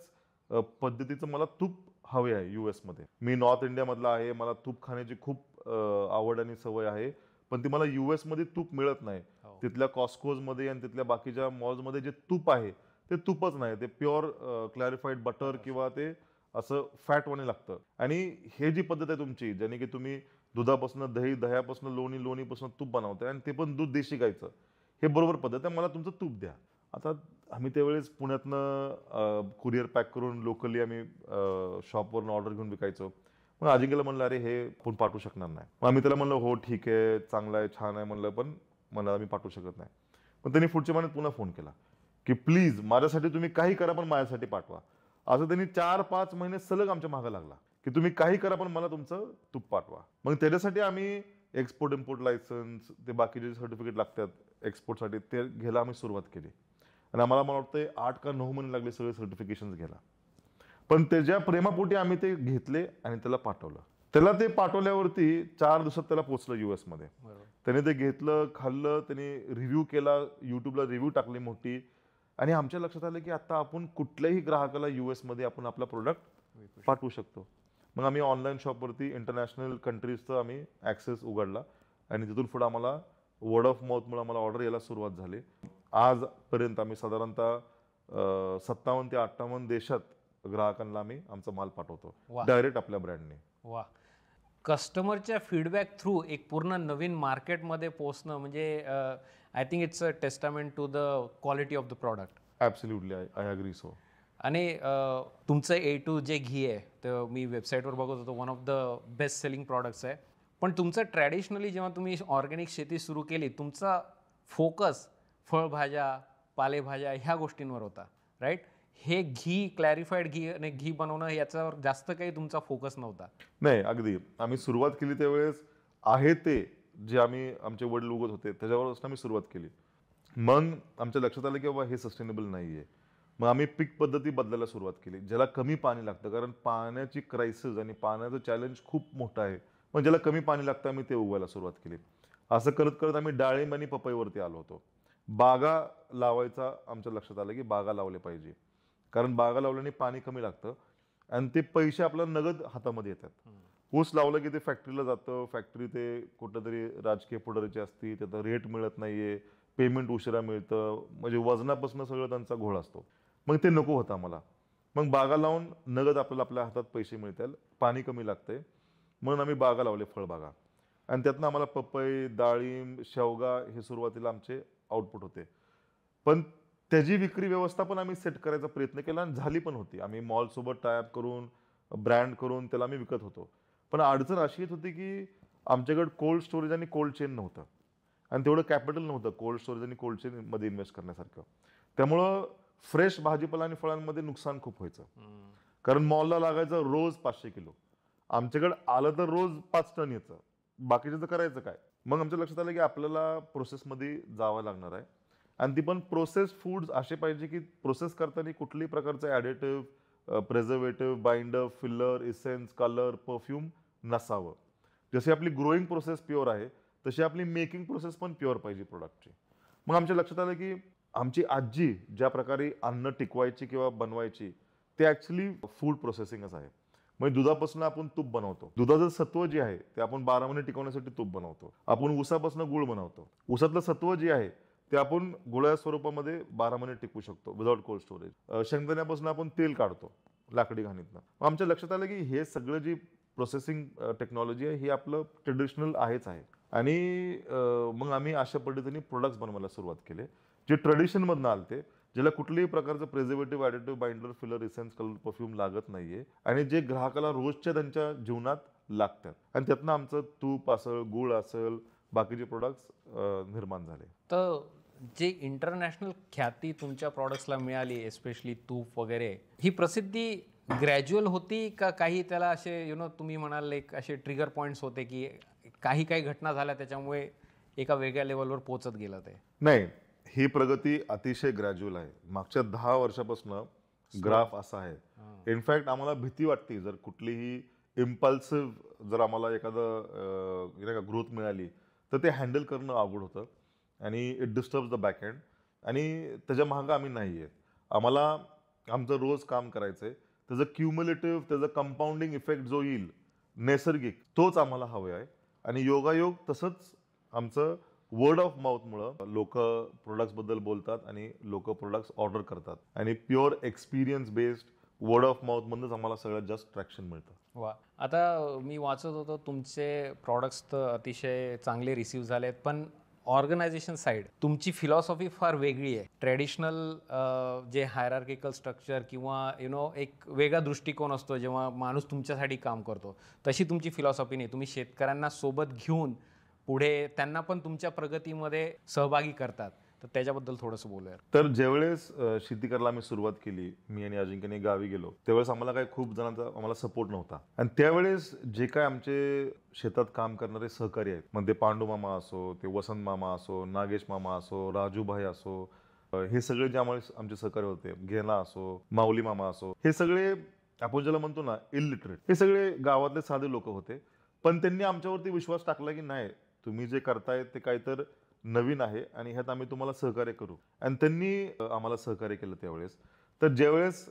पद्धतीचं मला तूप हवे आहे US मध्ये. मी नॉर्थ इंडियामधला आहे, मला तूप खाण्याची खूप आवड आणि सवय आहे, पण ती मला US मध्ये तूप मिळत नाही. तिथल्या कॉस्कोजमध्ये आणि तिथल्या बाकीच्या मॉल्समध्ये जे तूप आहे ते तूपच नाही, ते प्युअर क्लॅरिफाईड बटर किंवा ते असं फॅटवाने लागतं. आणि हे जी पद्धत आहे तुमची, ज्याने की तुम्ही दुधापासून दही, दह्यापासून लोणी, लोणीपासून तूप बनवताय आणि ते पण दूध देशी गायचं, हे बरोबर पद्धत आहे, मला तुमचं तूप द्या. आता आम्ही त्यावेळेस पुण्यातनं कुरिअर पॅक करून लोकली आम्ही शॉपवरून ऑर्डर घेऊन विकायचो. मग अजिंक्यला म्हणलं अरे हे आपण पाठवू शकणार नाही. मग आम्ही त्याला म्हणलं हो ठीक आहे, चांगलं आहे, छान आहे म्हणलं, पण मला आम्ही पाठवू शकत नाही. पण त्यांनी पुढच्या महिन्यात पुन्हा फोन केला की प्लीज माझ्यासाठी तुम्ही काही करा पण माझ्यासाठी पाठवा. असं त्यांनी 4-5 महिने सलग आमच्या मागं लागला की तुम्ही काही करा पण मला तुमचं तूप पाठवा. मग त्याच्यासाठी आम्ही एक्सपोर्ट इम्पोर्ट लायसन्स, ते बाकीचे सर्टिफिकेट लागतात एक्सपोर्टसाठी, ते घ्यायला आम्ही सुरुवात केली आणि आम्हाला मला वाटतं 8 का 9 महिने लागले सगळे सर्टिफिकेशन घ्यायला. पण त्याच्या प्रेमापोटी आम्ही ते घेतले आणि त्याला पाठवलं. त्याला ते पाठवल्यावरती 4 दिवसात त्याला पोहोचलं US मध्ये. त्याने ते घेतलं, खाल्लं, त्याने रिव्ह्यू केला, युट्यूबला रिव्ह्यू टाकली मोठी आणि आमच्या लक्षात आलं की आता आपण कुठल्याही ग्राहकाला US मध्ये आपण आपला प्रोडक्ट पाठवू शकतो. मग आम्ही ऑनलाईन शॉपवरती इंटरनॅशनल कंट्रीजचा आम्ही ॲक्सेस उघडला आणि तिथून पुढे आम्हाला वर्ड ऑफ माउथमुळे आम्हाला ऑर्डर यायला सुरुवात झाली. आजपर्यंत आम्ही साधारणतः 57 ते 58 देशात ग्राहकांना आम्ही आमचा माल पाठवतो डायरेक्ट आपल्या ब्रँडने. वा. कस्टमरच्या फीडबॅक थ्रू एक पूर्ण नवीन मार्केटमध्ये पोहोचणं म्हणजे I think it's a testament to the quality of the product. Absolutely, I agree so. आणि तुमचं A2 जे घी आहे तर मी वेबसाईटवर बघत होतो, one of the best selling products आहे. पण तुमचं ट्रॅडिशनली जेव्हा तुम्ही ऑर्गॅनिक शेती सुरू केली, तुमचा फोकस फळभाज्या, पालेभाज्या ह्या गोष्टींवर होता, राईट? हे घी, क्लॅरिफाईड घी आणि घी बनवणं याच्यावर जास्त काही तुमचा फोकस नव्हता. नाही, अगदी आम्ही सुरुवात केली त्यावेळेस आहे ते जे आम्ही आमचे वडील उगत होते त्याच्यावरच आम्ही सुरुवात केली. मग आमच्या लक्षात आलं की बाबा हे सस्टेनेबल नाही आहे. मग आम्ही पीक पद्धती बदलायला सुरुवात केली, ज्याला कमी पाणी लागतं, कारण पाण्याची क्रायसिस आणि पाण्याचं चॅलेंज खूप मोठं आहे. पण ज्याला कमी पाणी लागतं आम्ही ते उगवायला सुरुवात केली. असं करत करत आम्ही डाळिंब आणि पपईवरती आलो होतो. बागा लावायचा आमच्या लक्षात आलं की बागा लावले पाहिजे, कारण बागा लावल्याने पाणी कमी लागतं आणि ते पैसे आपल्याला नगद हातामध्ये येतात. ऊस लावलं की ते फॅक्टरीला जातं, फॅक्टरी ते कुठंतरी राजकीय पुढारीची असती, त्याचा रेट मिळत नाहीये, पेमेंट उशिरा मिळतं, म्हणजे वजनापासून सगळं त्यांचा घोळ असतो. मग ते नको होतं आम्हाला. मग बागा लावून नगद आपल्याला आपल्या हातात पैसे मिळतील, पाणी कमी लागतंय, म्हणून आम्ही बागा लावले, फळबागा. आणि त्यातनं आम्हाला पपई, डाळिंब, शेवगा हे सुरुवातीला आमचे आउटपुट होते. पण त्याची विक्री व्यवस्था पण आम्ही सेट करायचा प्रयत्न केला आणि झाली पण होती. आम्ही मॉलसोबत टायअप करून, ब्रँड करून त्याला आम्ही विकत होतो. पण अडचण अशी येत होती की आमच्याकडे कोल्ड स्टोरेज आणि कोल्ड चेन नव्हतं आणि तेवढं कॅपिटल नव्हतं कोल्ड स्टोरेज आणि कोल्ड चेनमध्ये इन्व्हेस्ट करण्यासारखं. त्यामुळं फ्रेश भाजीपाला आणि फळांमध्ये नुकसान खूप व्हायचं, कारण मॉलला लागायचं रोज 500 किलो. आमच्याकडे आलं तर रोज 5 टन यायचं, बाकीचं करायचं काय? मग आमच्या लक्षात आलं की आपल्याला प्रोसेसमध्ये जावं लागणार आहे आणि ती पण प्रोसेस फूड्स असे पाहिजे की प्रोसेस करताना कुठल्याही प्रकारचं additive, preservative, binder, filler, essence, colour, perfume नसावं. जशी आपली ग्रोईंग प्रोसेस प्युअर आहे तशी आपली मेकिंग प्रोसेस पण प्युअर पाहिजे प्रोडक्टची. मग आमच्या लक्षात आलं की आमची आजी ज्या प्रकारे अन्न टिकवायची किंवा बनवायची ते ॲक्च्युली फूड प्रोसेसिंगच आहे. म्हणजे दुधापासून आपण तूप बनवतो, दुधाचं सत्व जे आहे ते आपण 12 महिने टिकवण्यासाठी तूप बनवतो. आपण ऊसापासून गुळ बनवतो, ऊसातलं सत्व जे आहे ते आपण गुळाच्या स्वरूपामध्ये 12 महिने टिकवू शकतो विदाउट कोल्ड स्टोरेज. शेंगदाण्यापासून आपण तेल काढतो, लाकडी घाणीतनं. मग आमच्या लक्षात आलं की हे सगळं जी प्रोसेसिंग टेक्नॉलॉजी आहे ही आपलं ट्रेडिशनल आहेच आहे. आणि मग आम्ही अशा पद्धतीने प्रोडक्ट्स बनवायला सुरुवात केली जे ट्रेडिशनमधनं आलते, ज्याला कुठल्याही प्रकारचं preservative, additive, binder, filler, essence, colour, perfume लागत नाहीये आणि जे ग्राहकाला रोजच्या त्यांच्या जीवनात लागतात. आणि त्यातनं आमचं तूप असेल, गूळ असेल, बाकीचे प्रोडक्ट्स निर्माण झाले. तर जे इंटरनॅशनल ख्याती तुमच्या प्रॉडक्ट्सला मिळाली, एस्पेशली तूप वगैरे, ही प्रसिद्धी ग्रॅज्युअल होती का काही त्याला असे तुम्ही म्हणाल एक असे ट्रिगर पॉईंट्स होते की काही काही घटना झाल्या त्याच्यामुळे एका वेगळ्या लेवलवर पोहोचत गेलं ते? नाही, ही प्रगती अतिशय ग्रॅज्युअल आहे. मागच्या 10 वर्षापासून ग्राफ असा आहे. इनफॅक्ट आम्हाला भीती वाटते जर कुठलीही इम्पल्सिव्ह जर आम्हाला एखादं ग्रोथ मिळाली तर ते हँडल करणं अवघड होतं आणि it disturbs the back end. आणि त्याच्या मागं आम्ही नाही आहे. आम्हाला आमचं रोज काम करायचं आहे, त्याचं क्युम्युलेटिव्ह, त्याचा कंपाऊंडिंग इफेक्ट जो येईल नैसर्गिक, तोच आम्हाला हवे आहे. आणि योगायोग तसंच आमचं वर्ड ऑफ माउथमुळं लोक प्रोडक्ट्सबद्दल बोलतात आणि लोक प्रोडक्ट्स ऑर्डर करतात. आणि pure experience based word of माउथमधूनच आम्हाला सगळ्यात जास्त ट्रॅक्शन मिळतं. वा. आता मी वाचत होतो तुमचे प्रॉडक्ट्स तर अतिशय चांगले रिसीव्ह झालेत, पण ऑर्गनायझेशन साईड तुमची फिलॉसॉफी फार वेगळी आहे. ट्रेडिशनल जे हायरार्किकल स्ट्रक्चर किंवा एक वेगळा दृष्टिकोन असतो जेव्हा माणूस तुमच्यासाठी काम करतो, तशी तुमची फिलॉसॉफी नाही. तुम्ही शेतकऱ्यांना सोबत घेऊन पुढे त्यांना पण तुमच्या प्रगतीमध्ये सहभागी करतात. तर त्याच्याबद्दल थोडंसं बोलूया. तर ज्यावेळेस शेती करायला आम्ही सुरुवात केली, मी आणि अजिंक्यने गावी गेलो, त्यावेळेस आम्हाला काही खूप जणांचा आम्हाला सपोर्ट नव्हता. आणि त्यावेळेस जे काय आमचे शेतात काम करणारे सहकारी आहेत, मग ते पांडू मामा असो, ते वसंत मामा असो, नागेश मामा असो, राजूभाई असो, हे सगळे जे आमचे सहकारी होते, घेना असो, माऊली मामा असो, हे सगळे आपण ज्याला म्हणतो ना इलिटरेट, हे सगळे गावातले साधे लोक होते. पण त्यांनी आमच्यावरती विश्वास टाकला की नाही, तुम्ही जे करताय ते काहीतर नवीन आहे आणि ह्यात आम्ही तुम्हाला सहकार्य करू. आणि त्यांनी आम्हाला सहकार्य केलं त्यावेळेस. तर ज्यावेळेस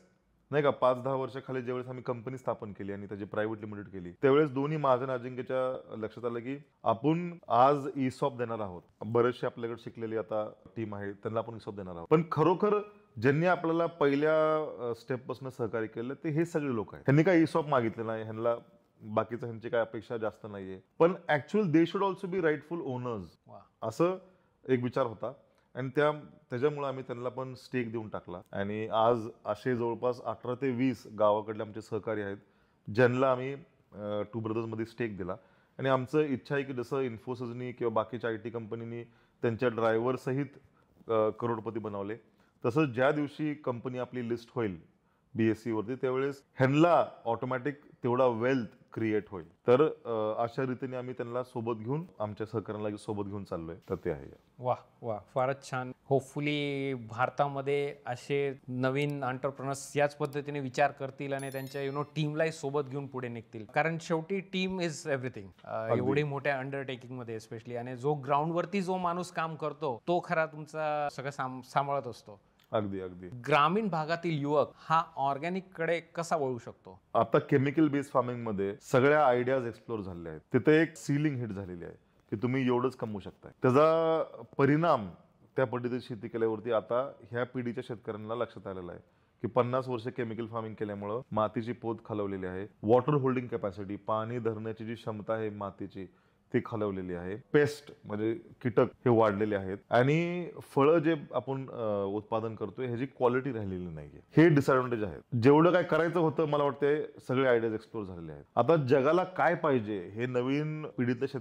नाही का 5-10 वर्षाखाली ज्यावेळेस आम्ही कंपनी स्थापन केली आणि त्याची प्रायव्हेट लिमिटेड केली, त्यावेळेस दोन्ही माझं आणि अजिंक्यच्या लक्षात आलं की आपण आज ESOP देणार आहोत. बरेचसे आपल्याकडे शिकलेली आता टीम आहे, त्यांना आपण ESOP देणार आहोत. पण खरोखर ज्यांनी आपल्याला पहिल्या स्टेपपासून सहकार्य केलं ते हे सगळे लोक आहेत. त्यांनी काही ESOP मागितले नाही, ह्यांना बाकीचं ह्यांची काय अपेक्षा जास्त नाहीये. पण actual they should also be rightful owners, असं एक विचार होता. आणि त्याच्यामुळे आम्ही त्यांना पण स्टेक देऊन टाकला. आणि आज असे जवळपास 18 ते 20 गावाकडले आमचे सहकारी आहेत ज्यांना आम्ही टू ब्रदर्समध्ये स्टेक दिला. आणि आमचं इच्छा आहे की जसं इन्फोसिसनी किंवा बाकीच्या IT कंपनीनी त्यांच्या ड्रायव्हर सहित करोडपती बनवले, तसंच ज्या दिवशी कंपनी आपली लिस्ट होईल BSE वरती, त्यावेळेस ह्यांना ऑटोमॅटिक तेवढा वेल्थ क्रिएट होईल. तर अशा रीतीने आम्ही त्यांना सोबत घेऊन, आमच्या सहकार्यांना सोबत घेऊन चाललोय. तर ते आहे. वा वा, फारच छान. होपफुली भारतामध्ये असे नवीन एंटरप्रेनर्स याच पद्धतीने विचार करतील आणि त्यांच्या टीमलाही सोबत घेऊन पुढे निघतील. कारण शेवटी टीम इज एव्हरीथिंग. एवढी मोठ्या अंडरटेकिंग मध्ये स्पेशली, आणि जो ग्राउंडवरती जो माणूस काम करतो तो खरा तुमचा सगळं सांभाळत असतो. अगदी अगदी. ग्रामीण भागातील युवक हा ऑर्गॅनिक कडे कसा वळू शकतो? आता केमिकल बेस्ड फार्मिंग मध्ये सगळ्या आयडियाज एक्सप्लोर झालेल्या आहेत. तिथे एक सीलिंग हिट झालेली आहे की तुम्ही एवढंच कमवू शकताय. त्याचा परिणाम त्या पद्धतीची शेती केल्यावरती आता ह्या पिढीच्या शेतकऱ्यांना लक्षात आलेला आहे की 50 वर्ष केमिकल फार्मिंग केल्यामुळं मातीची पोत खालवलेली आहे. वॉटर होल्डिंग कॅपॅसिटी, पाणी धरण्याची जी क्षमता आहे मातीची, ती खालवलेली आहे. पेस्ट म्हणजे कीटक हे वाढलेले आहेत. आणि फळं जे आपण उत्पादन करतोय ह्याची क्वालिटी राहिलेली नाहीये. हे डिसएडव्हान्टेज आहेत. जेवढं काय करायचं होतं मला वाटतंय सगळे आयडियाज एक्सप्लोर झालेले आहेत. आता जगाला काय पाहिजे हे नवीन पिढीतल्या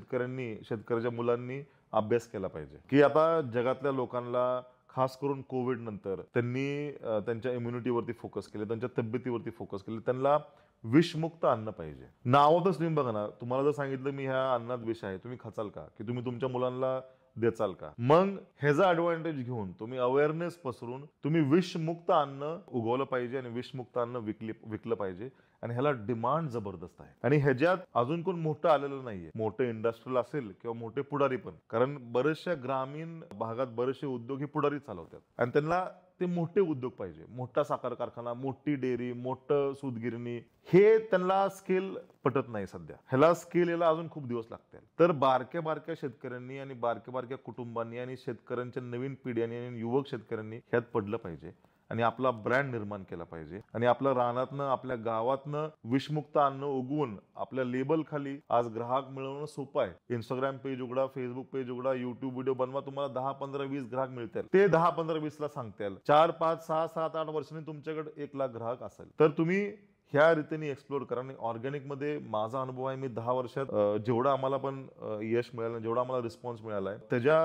शेतकऱ्याच्या मुलांनी अभ्यास केला पाहिजे. की आता जगातल्या लोकांना खास करून कोविड नंतर त्यांनी त्यांच्या इम्युनिटीवरती फोकस केले, त्यांच्या तब्येतीवरती फोकस केले. त्यांना विषमुक्त अन्न पाहिजे. नावातच तुम्ही बघा ना, तुम्हाला जर सांगितलं मी ह्या अन्नात विष आहे, तुम्ही खाचाल का? की तुम्ही तुमच्या मुलांना देचाल का? मग ह्याचा ऍडव्हान्टेज घेऊन तुम्ही अवेअरनेस पसरून तुम्ही विषमुक्त अन्न उगवलं पाहिजे आणि विषमुक्त अन्न विकलं पाहिजे. आणि ह्याला डिमांड जबरदस्त आहे. आणि ह्याच्यात अजून कोण मोठं आलेलं नाहीये. मोठे इंडस्ट्रियल असेल किंवा मोठे पुढारी पण, कारण बरेचशा ग्रामीण भागात बरेचसे उद्योग हे पुढारी चालवतात आणि त्यांना ते मोठे उद्योग पाहिजे. मोठा साखर कारखाना, मोठी डेअरी, मोठं सूतगिरणी, हे त्यांना स्केल पटत नाही सध्या. ह्याला स्केल यायला अजून खूप दिवस लागतील. तर बारक्या शेतकऱ्यांनी आणि बारक्या कुटुंबांनी आणि शेतकऱ्यांच्या नवीन पिढ्यांनी आणि युवक शेतकऱ्यांनी ह्यात पडलं पाहिजे. आणि आपला ब्रँड निर्माण केला पाहिजे आणि आपल्या रानातनं आपल्या गावातनं विषमुक्त अन्न उगवून आपल्या लेबल खाली आज ग्राहक मिळवणं सोपं आहे. इंस्टाग्राम पेज उघडा, फेसबुक पेज उघडा, युट्यूब व्हिडिओ बनवा, तुम्हाला 10, 15, 20 ग्राहक मिळतील. ते 10, 15, 20 ला सांगतील 4, 5, 6, 7, 8 वर्षांनी तुमच्याकडे 1 लाख ग्राहक असेल. तर तुम्ही ह्या रीतीने एक्सप्लोर करा. आणि ऑर्गॅनिक मध्ये माझा अनुभव आहे, मी 10 वर्षात जेवढं आम्हाला पण यश मिळालं, जेवढा आम्हाला रिस्पॉन्स मिळाला आहे, त्याच्या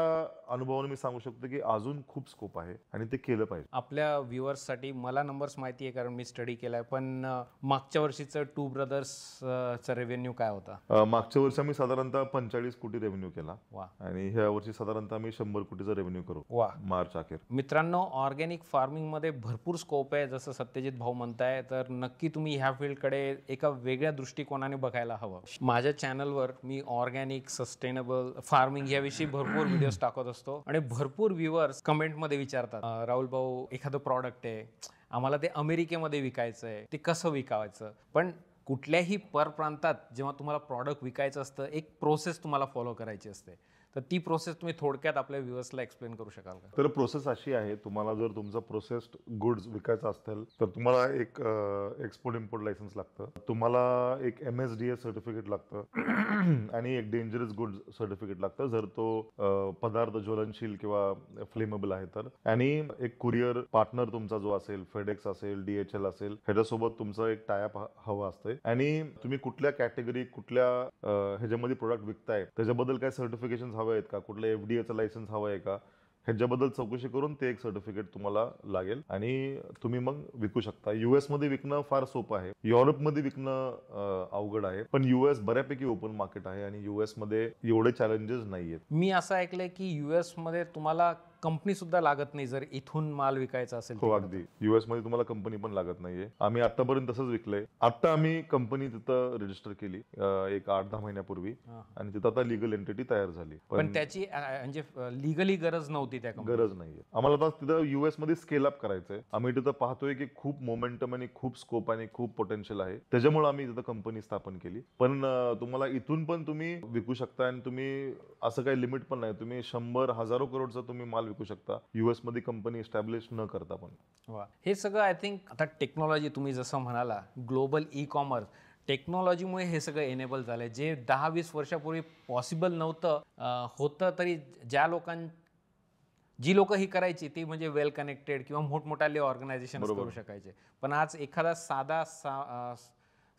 अनुभवाने मी सांगू शकतो की अजून खूप स्कोप आहे आणि ते केलं पाहिजे. आपल्या व्ह्युअर्ससाठी मला नंबर्स माहिती आहे कारण मी स्टडी केलाय, पण मागच्या वर्षीचं टू ब्रदर्सचं रेव्हेन्यू काय होता? मागच्या वर्षी आम्ही साधारणतः 45 कोटी रेव्हेन्यू केला वा. आणि ह्या वर्षी साधारणतः आम्ही 100 कोटीचा रेव्हेन्यू करू वा. मार्च अखेर. मित्रांनो, ऑर्गॅनिक फार्मिंगमध्ये भरपूर स्कोप आहे. जसं सत्यजित भाऊ म्हणताय, तर नक्की तुम्ही ह्या फील्डकडे एका वेगळ्या दृष्टिकोनाने बघायला हवं. माझ्या चॅनलवर मी ऑर्गॅनिक सस्टेनेबल फार्मिंग याविषयी भरपूर व्हिडिओज टाकत असतो आणि भरपूर व्ह्युअर्स कमेंटमध्ये विचारतात, राहुल भाऊ एखादं प्रॉडक्ट आहे, आम्हाला ते अमेरिकेमध्ये विकायचं आहे, ते कसं विकायचं? पण कुठल्याही परप्रांतात जेव्हा तुम्हाला प्रॉडक्ट विकायचं असतं, एक प्रोसेस तुम्हाला फॉलो करायची असते. तर ती प्रोसेस तुम्ही थोडक्यात आपल्या व्ह्युअर्सला एक्सप्लेन करू शकाल का? तर प्रोसेस अशी आहे, तुम्हाला जर तुमचा प्रोसेस्ड गुड्स विकायचा असेल तर तुम्हाला एक एक्सपोर्ट इम्पोर्ट लायसन्स लागतं, तुम्हाला एक MSDA सर्टिफिकेट लागतं आणि एक डेंजरस गुड्स सर्टिफिकेट लागतं जर तो पदार्थ ज्वलनशील किंवा फ्लेमेबल आहे तर. आणि एक कुरिअर पार्टनर तुमचा जो असेल, फेडेक्स असेल, DHL असेल, ह्याच्यासोबत तुमचं एक टायअप हवं असतंय. आणि तुम्ही कुठल्या कॅटेगरी, कुठल्या ह्याच्यामध्ये प्रोडक्ट विकताय त्याच्याबद्दल काय सर्टिफिकेशन हवं आहेत का, कुठलं FDAचं लायसन्स हवं आहे का, ह्याच्याबद्दल चौकशी करून ते एक सर्टिफिकेट तुम्हाला लागेल आणि तुम्ही मग विकू शकता. US मध्ये विकणं फार सोपं आहे, युरोपमध्ये विकणं अवघड आहे, पण US बऱ्यापैकी ओपन मार्केट आहे आणि US मध्ये एवढे चॅलेंजेस नाहीयेत. मी असं ऐकलंय की US मध्ये तुम्हाला कंपनी सुद्धा लागत नाही जर इथून माल विकायचा असेल. हो, अगदी. US मध्ये तुम्हाला कंपनी पण लागत नाहीये. आम्ही आतापर्यंत तसंच विकलंय. आता आम्ही कंपनी तिथं रजिस्टर केली एक 8-10 महिन्यापूर्वी आणि तिथं आता लिगल एंटिटी तयार झाली. पण त्याची म्हणजे लिगली गरज नव्हती त्या कंपनी. गरज नाहीये आम्हाला. आता तिथं US मध्ये स्केल अप करायचंय. आम्ही तिथं पाहतोय की खूप मोमेंटम आणि खूप स्कोप आणि खूप पोटेन्शियल आहे, त्याच्यामुळे आम्ही तिथं कंपनी स्थापन केली. पण तुम्हाला इथून पण तुम्ही विकू शकता आणि तुम्ही असं काही लिमिट पण नाही, तुम्ही 100 हजारो करोडचा तुम्ही माल विकू शकता US मध्ये कंपनी एस्टॅब्लिश न करता पण. वा. हे सगळं आय थिंक आता टेक्नॉलॉजी, तुम्ही जसं म्हणाला ग्लोबल ई-कॉमर्स, टेक्नॉलॉजीमुळे हे सगळं एनेबल झालंय, जे 10-20 वर्षापूर्वी पॉसिबल नव्हतं. होतं तरी जी लोक ही करायची ती म्हणजे वेल कनेक्टेड किंवा मोठमोठाले ऑर्गनायझेशन करू शकायचे. पण आज एखादा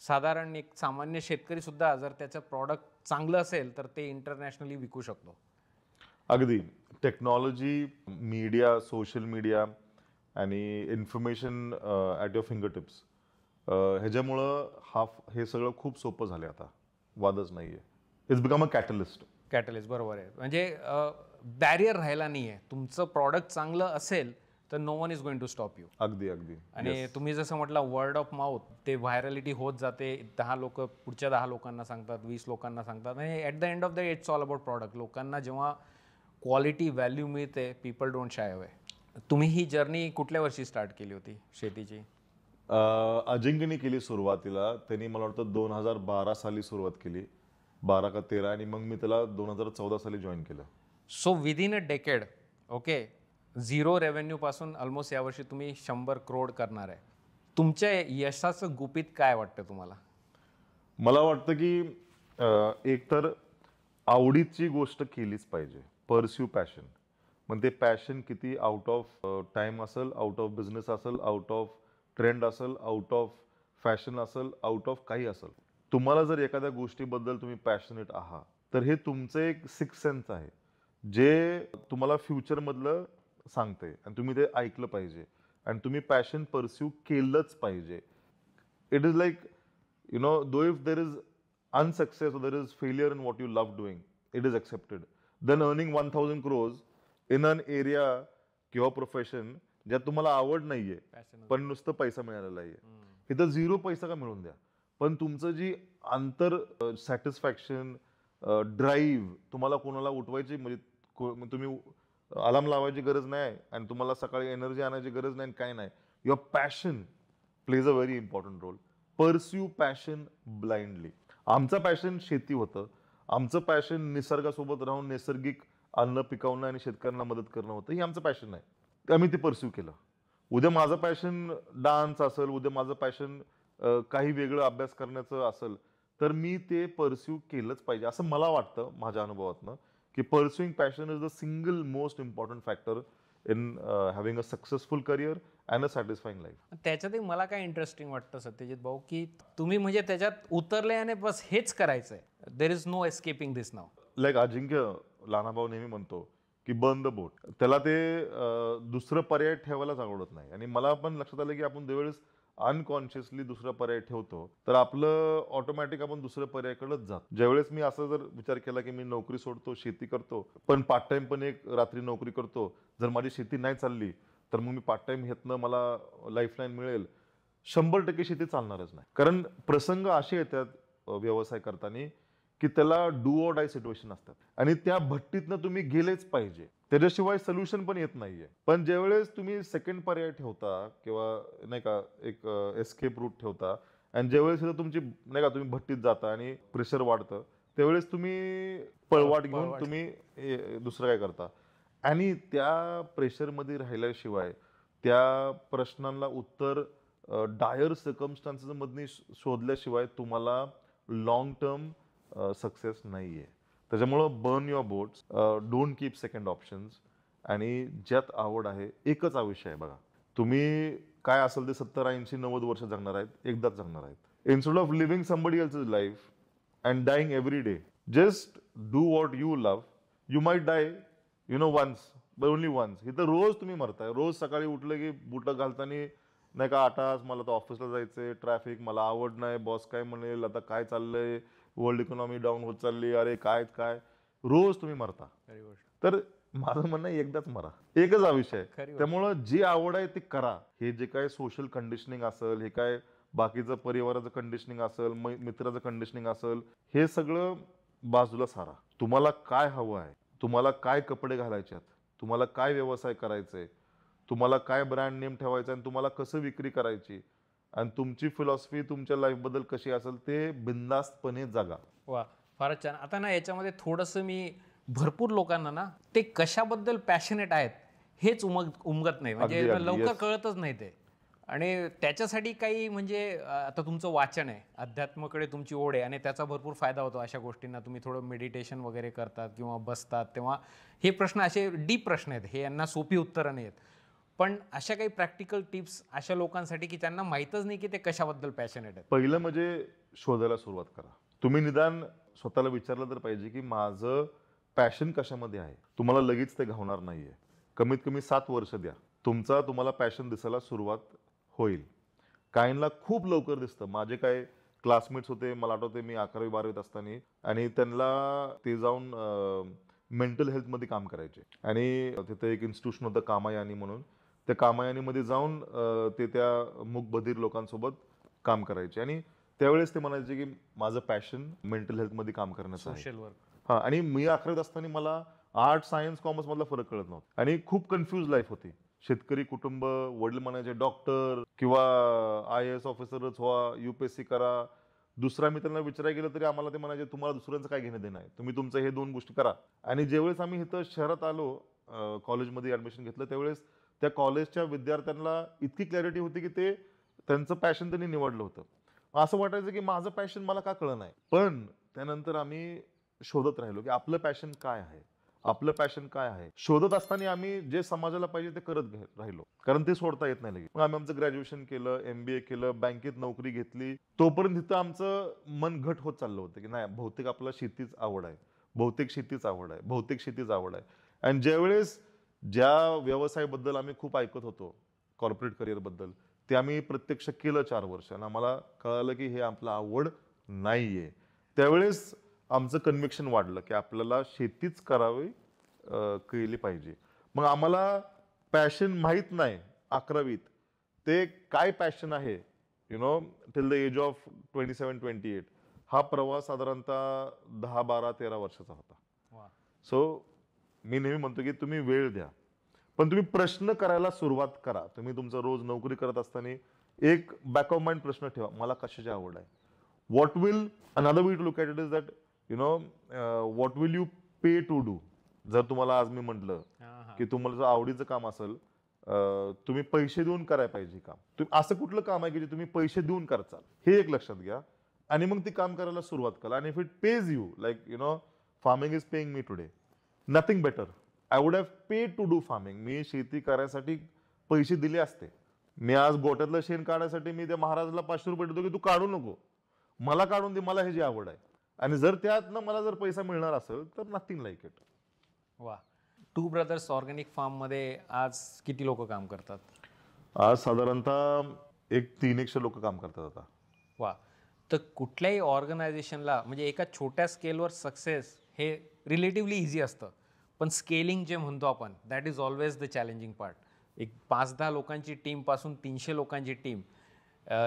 साधारण एक सामान्य शेतकरी सुद्धा जर त्याचं प्रॉडक्ट चांगलं असेल तर ते इंटरनॅशनली विकू शकतो. अगदी. टेक्नॉलॉजी, मीडिया, सोशल मीडिया आणि information at your finger tips, ह्याच्यामुळं हे सगळं खूप सोपं झालं आता, वादच नाहीये. It's become a catalyst. बरोबर आहे. म्हणजे बॅरियर राहिला नाहीये. तुमचं प्रॉडक्ट चांगलं असेल तर no one is going to stop you. अगदी अगदी. आणि तुम्ही जसं म्हटलं वर्ड ऑफ माउथ, ते व्हायरलिटी होत जाते. 10 लोक पुढच्या 10 लोकांना सांगतात, 20 लोकांना सांगतात आणि at the end of the day it's all about product. लोकांना जेव्हा क्वालिटी व्हॅल्यू मिळते, पीपल डोंट शाय अवे. तुम्ही ही जर्नी कुठल्या वर्षी स्टार्ट केली होती शेतीची? अजिंक्यने केली सुरुवातीला. त्यांनी मला वाटतं 2012 साली सुरुवात केली, 12 का 13, आणि मग मी त्याला 2014 साली जॉईन केलं. So within a decade, okay, 0 revenue पासून ऑलमोस्ट यावर्षी तुम्ही 100 करोड करणार आहे. तुमच्या यशाचं गुपित काय वाटतं तुम्हाला? मला वाटतं की एकतर आवडीची गोष्ट केलीच पाहिजे. Pursue passion. मग ते पॅशन किती आउट ऑफ टाइम असेल, आउट ऑफ बिझनेस असेल, आउट ऑफ ट्रेंड असेल, आउट ऑफ फॅशन असेल, आउट ऑफ काही असेल, तुम्हाला जर एखाद्या गोष्टीबद्दल तुम्ही पॅशनेट आहात तर हे तुमचं एक सिक्स सेन्स आहे जे तुम्हाला फ्युचरमधलं सांगते आणि तुम्ही ते ऐकलं पाहिजे आणि तुम्ही पॅशन परस्यू केलंच पाहिजे. It is like though if there is unsuccess or there is failure in what you love doing, it is accepted. Then earning 1000 crores in an area किंवा प्रोफेशन ज्यात तुम्हाला आवड नाहीये पण नुसतं पैसा मिळालेला आहे, इथं 0 पैसा का मिळून द्या, पण तुमचं जी आंतर सॅटिस्फॅक्शन, ड्राईव्ह, तुम्हाला कोणाला उठवायची म्हणजे तुम्ही अलार्म लावायची गरज नाही आणि तुम्हाला सकाळी एनर्जी आणायची गरज नाही, काय नाही. Your passion plays a very important role. Pursue passion blindly. आमचं पॅशन शेती होतं, आमचं पॅशन निसर्गासोबत राहून नैसर्गिक अन्न पिकवणं आणि शेतकऱ्यांना मदत करणं होतं. हे आमचं पॅशन आहे, आम्ही ते परस्यू केलं. उद्या माझं पॅशन डान्स असेल, उद्या माझं पॅशन काही वेगळं अभ्यास करण्याचं असेल, तर मी ते परस्यू केलंच पाहिजे असं मला वाटतं माझ्या अनुभवातनं, की pursuing passion is the single most important factor in having a successful career and a satisfying life. त्याच्यातही मला काय इंटरेस्टिंग वाटतं सत्यजित भाऊ, की तुम्ही म्हणजे त्याच्यात उतरले आणि बस हेच करायचंय, there is no escaping this now. Like Ajinkya लहानाभाऊ नेहमी म्हणतो की बर्न द बोट. त्याला ते दुसरं पर्याय ठेवायलाच आवडत नाही. आणि मला पण लक्षात आलं की आपण ज्यावेळेस अनकॉन्शियसली दुसरा पर्याय ठेवतो तर आपलं ऑटोमॅटिक आपण दुसऱ्या पर्यायाकडेच जातो. ज्यावेळेस मी असं जर विचार केला की मी नोकरी सोडतो, शेती करतो, पण पार्ट टाइम पण एक रात्री नोकरी करतो, जर माझी शेती नाही चालली तर मग मी पार्ट टाइम ह्यातनं मला लाईफलाईन मिळेल, 100% शेती चालणारच नाही. कारण प्रसंग असे येतात व्यवसाय करताना की त्याला डू ऑर डाय सिच्युएशन असतात आणि त्या भट्टीतनं तुम्ही गेलेच पाहिजे. त्याच्याशिवाय सोल्युशन पण येत नाहीये. पण ज्यावेळेस तुम्ही सेकंड पर्याय ठेवता किंवा नाही का एक एस्केप रूट ठेवता आणि ज्यावेळेस इथं तुमची नाही का तुम्ही भट्टीत जाता आणि प्रेशर वाढतं, त्यावेळेस तुम्ही पळवाट घेऊन तुम्ही दुसरं काय करता. आणि त्या प्रेशरमध्ये राहिल्याशिवाय, त्या प्रश्नांना उत्तर डायर सर्कमस्टान्सेस मधनी शोधल्याशिवाय तुम्हाला लॉंग टर्म सक्सेस नाहीये. त्याच्यामुळं burn your boats, don't keep second options. आणि ज्यात आवड आहे, एकच आयुष्य आहे बघा. तुम्ही काय असेल ते 70, 80, 90 वर्ष जगणार आहेत, एकदाच जगणार आहेत. Instead of living somebody else's life and dying every day, just do what you love. You might die once, but only once. इथं रोज तुम्ही मरताय. रोज सकाळी उठलं की बुटं घालताना नाही का, 8 मला तर ऑफिसला जायचंय, ट्रॅफिक, मला आवड नाही, बॉस काय म्हणेल, आता काय चाललंय, वर्ल्ड इकॉनॉमी डाऊन होत चालली, अरे काय काय, रोज तुम्ही मरता. तर माझं म्हणणं आहे, एकदाच मरा, एकच आयुष्य आहे. त्यामुळं जी आवड आहे ती करा. हे जे काय सोशल कंडिशनिंग असेल, हे काय बाकीचं परिवाराचं कंडिशनिंग असेल, मित्राचं कंडिशनिंग असेल, हे सगळं बाजूला सारा. तुम्हाला काय हवं आहे, तुम्हाला काय कपडे घालायचे आहेत, तुम्हाला काय व्यवसाय करायचे, तुम्हाला काय ब्रँड नेम ठेवायचा आणि तुम्हाला कसं विक्री करायची आणि तुमची फिलॉसॉफी तुमच्या लाईफबद्दल कशी असेल ते बिनधास्तपणे जगा. वा, फारच छान. आता ना याच्यामध्ये थोडंसं मी भरपूर लोकांना ना ते कशाबद्दल पॅशनेट आहेत हेच उमगत नाही, म्हणजे अगदी, लवकर yes. कळतच नाही ते. आणि त्याच्यासाठी काही म्हणजे आता तुमचं वाचन आहे, अध्यात्माकडे तुमची ओढ आहे आणि त्याचा भरपूर फायदा होतो अशा गोष्टींना. तुम्ही थोडं मेडिटेशन वगैरे करतात किंवा बसतात तेव्हा हे प्रश्न असे डीप प्रश्न आहेत, हे यांना सोपी उत्तरं नाही आहेत. पण अशा काही प्रॅक्टिकल टिप्स अशा लोकांसाठी की त्यांना माहीतच नाही की ते कशाबद्दल पॅशनेट आहेत. पहिलं म्हणजे शोधायला सुरुवात करा. तुम्ही निदान स्वतःला विचारलं तर पाहिजे की माझं पॅशन कशामध्ये आहे. तुम्हाला लगेच ते घावणार नाहीये. कमीत कमी 7 वर्ष द्या, तुम्हाला पॅशन दिसायला सुरुवात होईल. काहींना खूप लवकर दिसतं. माझे काय क्लासमेट्स होते, मला आठवते मी 11वी 12वीत असताना, आणि त्यांना ते जाऊन मेंटल हेल्थमध्ये काम करायचे. आणि तिथे एक इन्स्टिट्यूशन होतं कामायानी म्हणून. त्या कामायानीमध्ये जाऊन ते त्या मूकबधीर लोकांसोबत काम करायचे. आणि त्यावेळेस ते म्हणायचे की माझं पॅशन मेंटल हेल्थमध्ये काम करण्याचं आहे. Social work. हां. आणि मी 11वीत असताना मला आर्ट, सायन्स, कॉमर्स मधला फरक कळत नव्हता आणि खूप कन्फ्यूज लाईफ होती. शेतकरी कुटुंब, वडील म्हणायचे डॉक्टर किंवा IAS ऑफिसरच व्हा, UPSC करा. दुसरा मी त्यांना विचारायला गेलं तरी आम्हाला ते म्हणायचे तुम्हाला दुसऱ्यांचं काय घेणं देणं आहे, तुम्ही तुमचं हे 2 गोष्टी करा. आणि ज्यावेळेस आम्ही इथं शहरात आलो, कॉलेजमध्ये ॲडमिशन घेतलं, त्यावेळेस त्या कॉलेजच्या विद्यार्थ्यांना इतकी क्लॅरिटी होती की ते त्यांचं पॅशन त्यांनी निवडलं होतं. असं वाटायचं की माझं पॅशन मला का कळलं नाही. पण त्यानंतर आम्ही शोधत राहिलो की आपलं पॅशन काय आहे, आपलं पॅशन काय आहे. शोधत असताना आम्ही जे समाजाला पाहिजे ते करत राहिलो, कारण ते सोडता येत नाही लगेच. मग आम्ही आमचं ग्रॅज्युएशन केलं, MBA केलं, बँकेत नोकरी घेतली. तोपर्यंत तिथं आमचं मन घट होत चाललं होतं की नाही, बहुतेक आपल्याला शेतीच आवड आहे, बहुतेक शेतीच आवड आहे, बहुतेक शेतीच आवड आहे. आणि ज्यावेळेस ज्या व्यवसायाबद्दल आम्ही खूप ऐकत होतो, कॉर्पोरेट करिअरबद्दल, ते आम्ही प्रत्यक्ष केलं 4 वर्ष आणि आम्हाला कळालं की हे आपलं आवड नाहीये. त्यावेळेस आमचं कन्व्हिक्शन वाढलं की आपल्याला शेतीच केली पाहिजे. मग आम्हाला पॅशन माहीत नाही 11वीत, ते काय पॅशन आहे टिल द एज ऑफ 27-28, हा प्रवास साधारणतः 10, 12, 13 वर्षाचा होता. सो मी नेहमी म्हणतो की तुम्ही वेळ द्या, पण तुम्ही प्रश्न करायला सुरुवात करा. तुम्ही तुमचं रोज नोकरी करत असताना एक बॅक ऑफ माइंड प्रश्न ठेवा, मला कशाची आवड आहे. What will another way to look at it is that what will you pay to do. जर तुम्हाला आज मी म्हटलं की तुम्हाला जर आवडीचं काम असेल, तुम्ही पैसे देऊन करायला पाहिजे काम. असं कुठलं काम आहे की जे तुम्ही पैसे देऊन करचाल, हे एक लक्षात घ्या. आणि मग ती काम करायला सुरुवात करा. आणि if it pays you, like farming is paying me today, nothing better. I would have paid to do farming. मी शेती करायसाठी पैसे दिले असते. मी आज गोट्यातलं शेण काढायसाठी मी त्या महाराजाला 500 रुपये देतो की तू काढू नको, मला काढून दे, मला ह्याची आवड आहे. आणि जर त्यातनं मला जर पैसा मिळणार असेल तर नथिंग लाईक इट. वा. टू ब्रदर्स ऑर्गॅनिक फार्ममध्ये आज किती लोक काम करतात? आज साधारणतः एक 300 लोक काम करतात आता. वा. तर कुठल्याही ऑर्गनायझेशनला म्हणजे एका छोट्या स्केलवर सक्सेस हे रिलेटिव्हली इझी असतं, पण स्केलिंग जे म्हणतो आपण that is always the challenging part. एक 5-10 लोकांची टीमपासून 300 लोकांची team,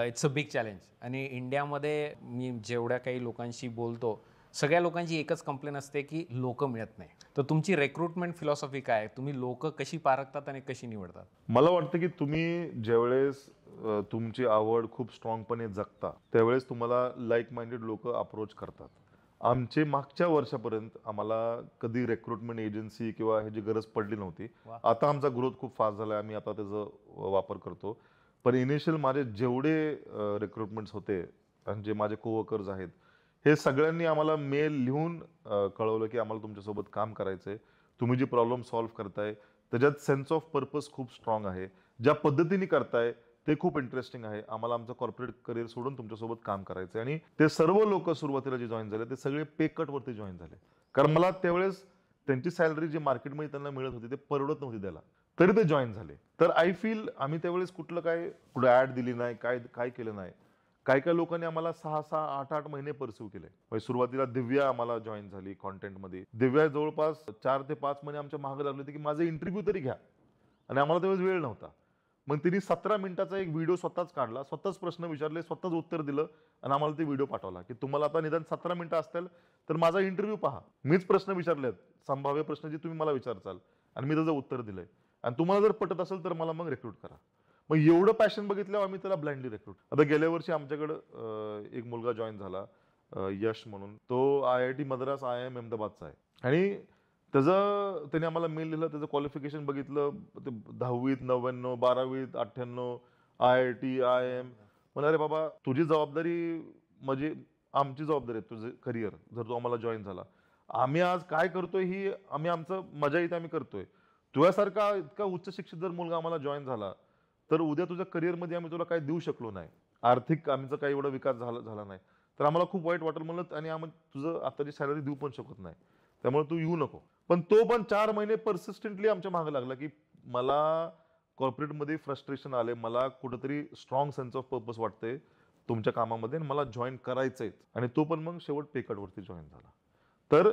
it's a big challenge. आणि इंडियामध्ये मी जेवढ्या काही लोकांशी बोलतो सगळ्या लोकांची एकच कंप्लेन असते की लोक मिळत नाही. तर तुमची रिक्रुटमेंट फिलॉसॉफी काय आहे? तुम्ही लोक कशी पारखतात आणि कशी निवडतात? मला वाटतं की तुम्ही ज्यावेळेस तुमची आवड खूप स्ट्रॉंगपणे जगता त्यावेळेस तुम्हाला लाईक माइंडेड लोक अप्रोच करतात. आमचे मागच्या वर्षापर्यंत आम्हाला कधी रिक्रुटमेंट एजन्सी किंवा ह्याची गरज पडली नव्हती. आता आमचा ग्रोथ खूप फास्ट झाला, आम्ही आता त्याचा वापर करतो. पण इनिशियल माझे जेवढे रिक्रुटमेंट्स होते आणि जे माझे कोवर्कर्स आहेत, हे सगळ्यांनी आम्हाला मेल लिहून कळवलं की आम्हाला तुमच्यासोबत काम करायचंय. तुम्ही जी प्रॉब्लेम सॉल्व्ह करताय त्याच्यात सेन्स ऑफ पर्पज खूप स्ट्रॉंग आहे. ज्या पद्धतीने करताय ते खूप इंटरेस्टिंग आहे. आम्हाला आमचं कॉर्पोरेट करिअर सोडून तुमच्यासोबत काम करायचं. आणि ते सर्व लोक सुरुवातीला जे जॉईन झाले ते सगळे पे कटवरती जॉईन झाले. कारण मला त्यावेळेस त्यांची सॅलरी जी मार्केटमध्ये त्यांना मिळत होती ते परवडत नव्हती द्यायला, तरी ते जॉईन झाले. तर आय फील आम्ही त्यावेळेस कुठलं काय कुठे ऍड दिली नाही, काय केलं नाही. काही लोकांनी आम्हाला 6-6, 8-8 महिने परस्यू केले. सुरुवातीला दिव्या आम्हाला जॉईन झाली कॉन्टेंटमध्ये. दिव्या जवळपास 4 ते 5 महिने आमच्या मागे लागले होते की माझा इंटरव्ह्यू तरी घ्या. आणि आम्हाला त्यावेळेस वेळ नव्हता. मग तिने 17 मिनिटाचा एक व्हिडिओ स्वतःच काढला, स्वतःच प्रश्न विचारले, स्वतःच उत्तर दिलं आणि आम्हाला ते व्हिडिओ पाठवला की तुम्हाला आता निदान 17 मिनिटं असतील तर माझा इंटरव्ह्यू पहा. मीच प्रश्न विचारलेत, संभाव्य प्रश्न जे तुम्ही मला विचारचाल आणि मी त्याचं उत्तर दिलंय. आणि तुम्हाला जर पटत असेल तर मला मग रिक्रूट करा. मग एवढं पॅशन बघितल्यावर आम्ही त्याला ब्लाइंडली रिक्रूट. आता गेल्या वर्षी आमच्याकडं एक मुलगा जॉईन झाला, यश म्हणून. तो IIT मद्रास IIM अहमदाबादचा आहे. आणि त्याने आम्हाला मेल लिहिला, त्याचं क्वालिफिकेशन बघितलं, ते 10वीत 99, 12वीत 98, IIT IIM. म्हणा अरे बाबा, तुझी जबाबदारी म्हणजे आमची जबाबदारी आहे, तुझं करिअर जर तू आम्हाला जॉईन झाला. आम्ही आज काय करतोय ही आम्ही आमचं मजा येते आम्ही करतोय. तुझ्यासारखा इतका उच्च शिक्षित जर मुलगा आम्हाला जॉईन झाला तर उद्या तुझ्या करिअरमध्ये आम्ही तुला काही देऊ शकलो नाही, आर्थिक आमचा काही एवढा विकास झाला नाही तर आम्हाला खूप वाईट वाटेल म्हणलं. आणि आम्ही तुझं आताची सॅलरी देऊ पण शकत नाही, त्यामुळे तू येऊ नको. पण तो पण 4 महिने परसिस्टंटली आमच्या मागे लागला की मला कॉर्पोरेटमध्ये फ्रस्ट्रेशन आले, मला कुठेतरी स्ट्रॉंग सेन्स ऑफ पर्पज वाटतंय तुमच्या कामामध्ये आणि मला जॉईन करायचंय. आणि तो पण मग शेवट पेकटवरती जॉईन झाला. तर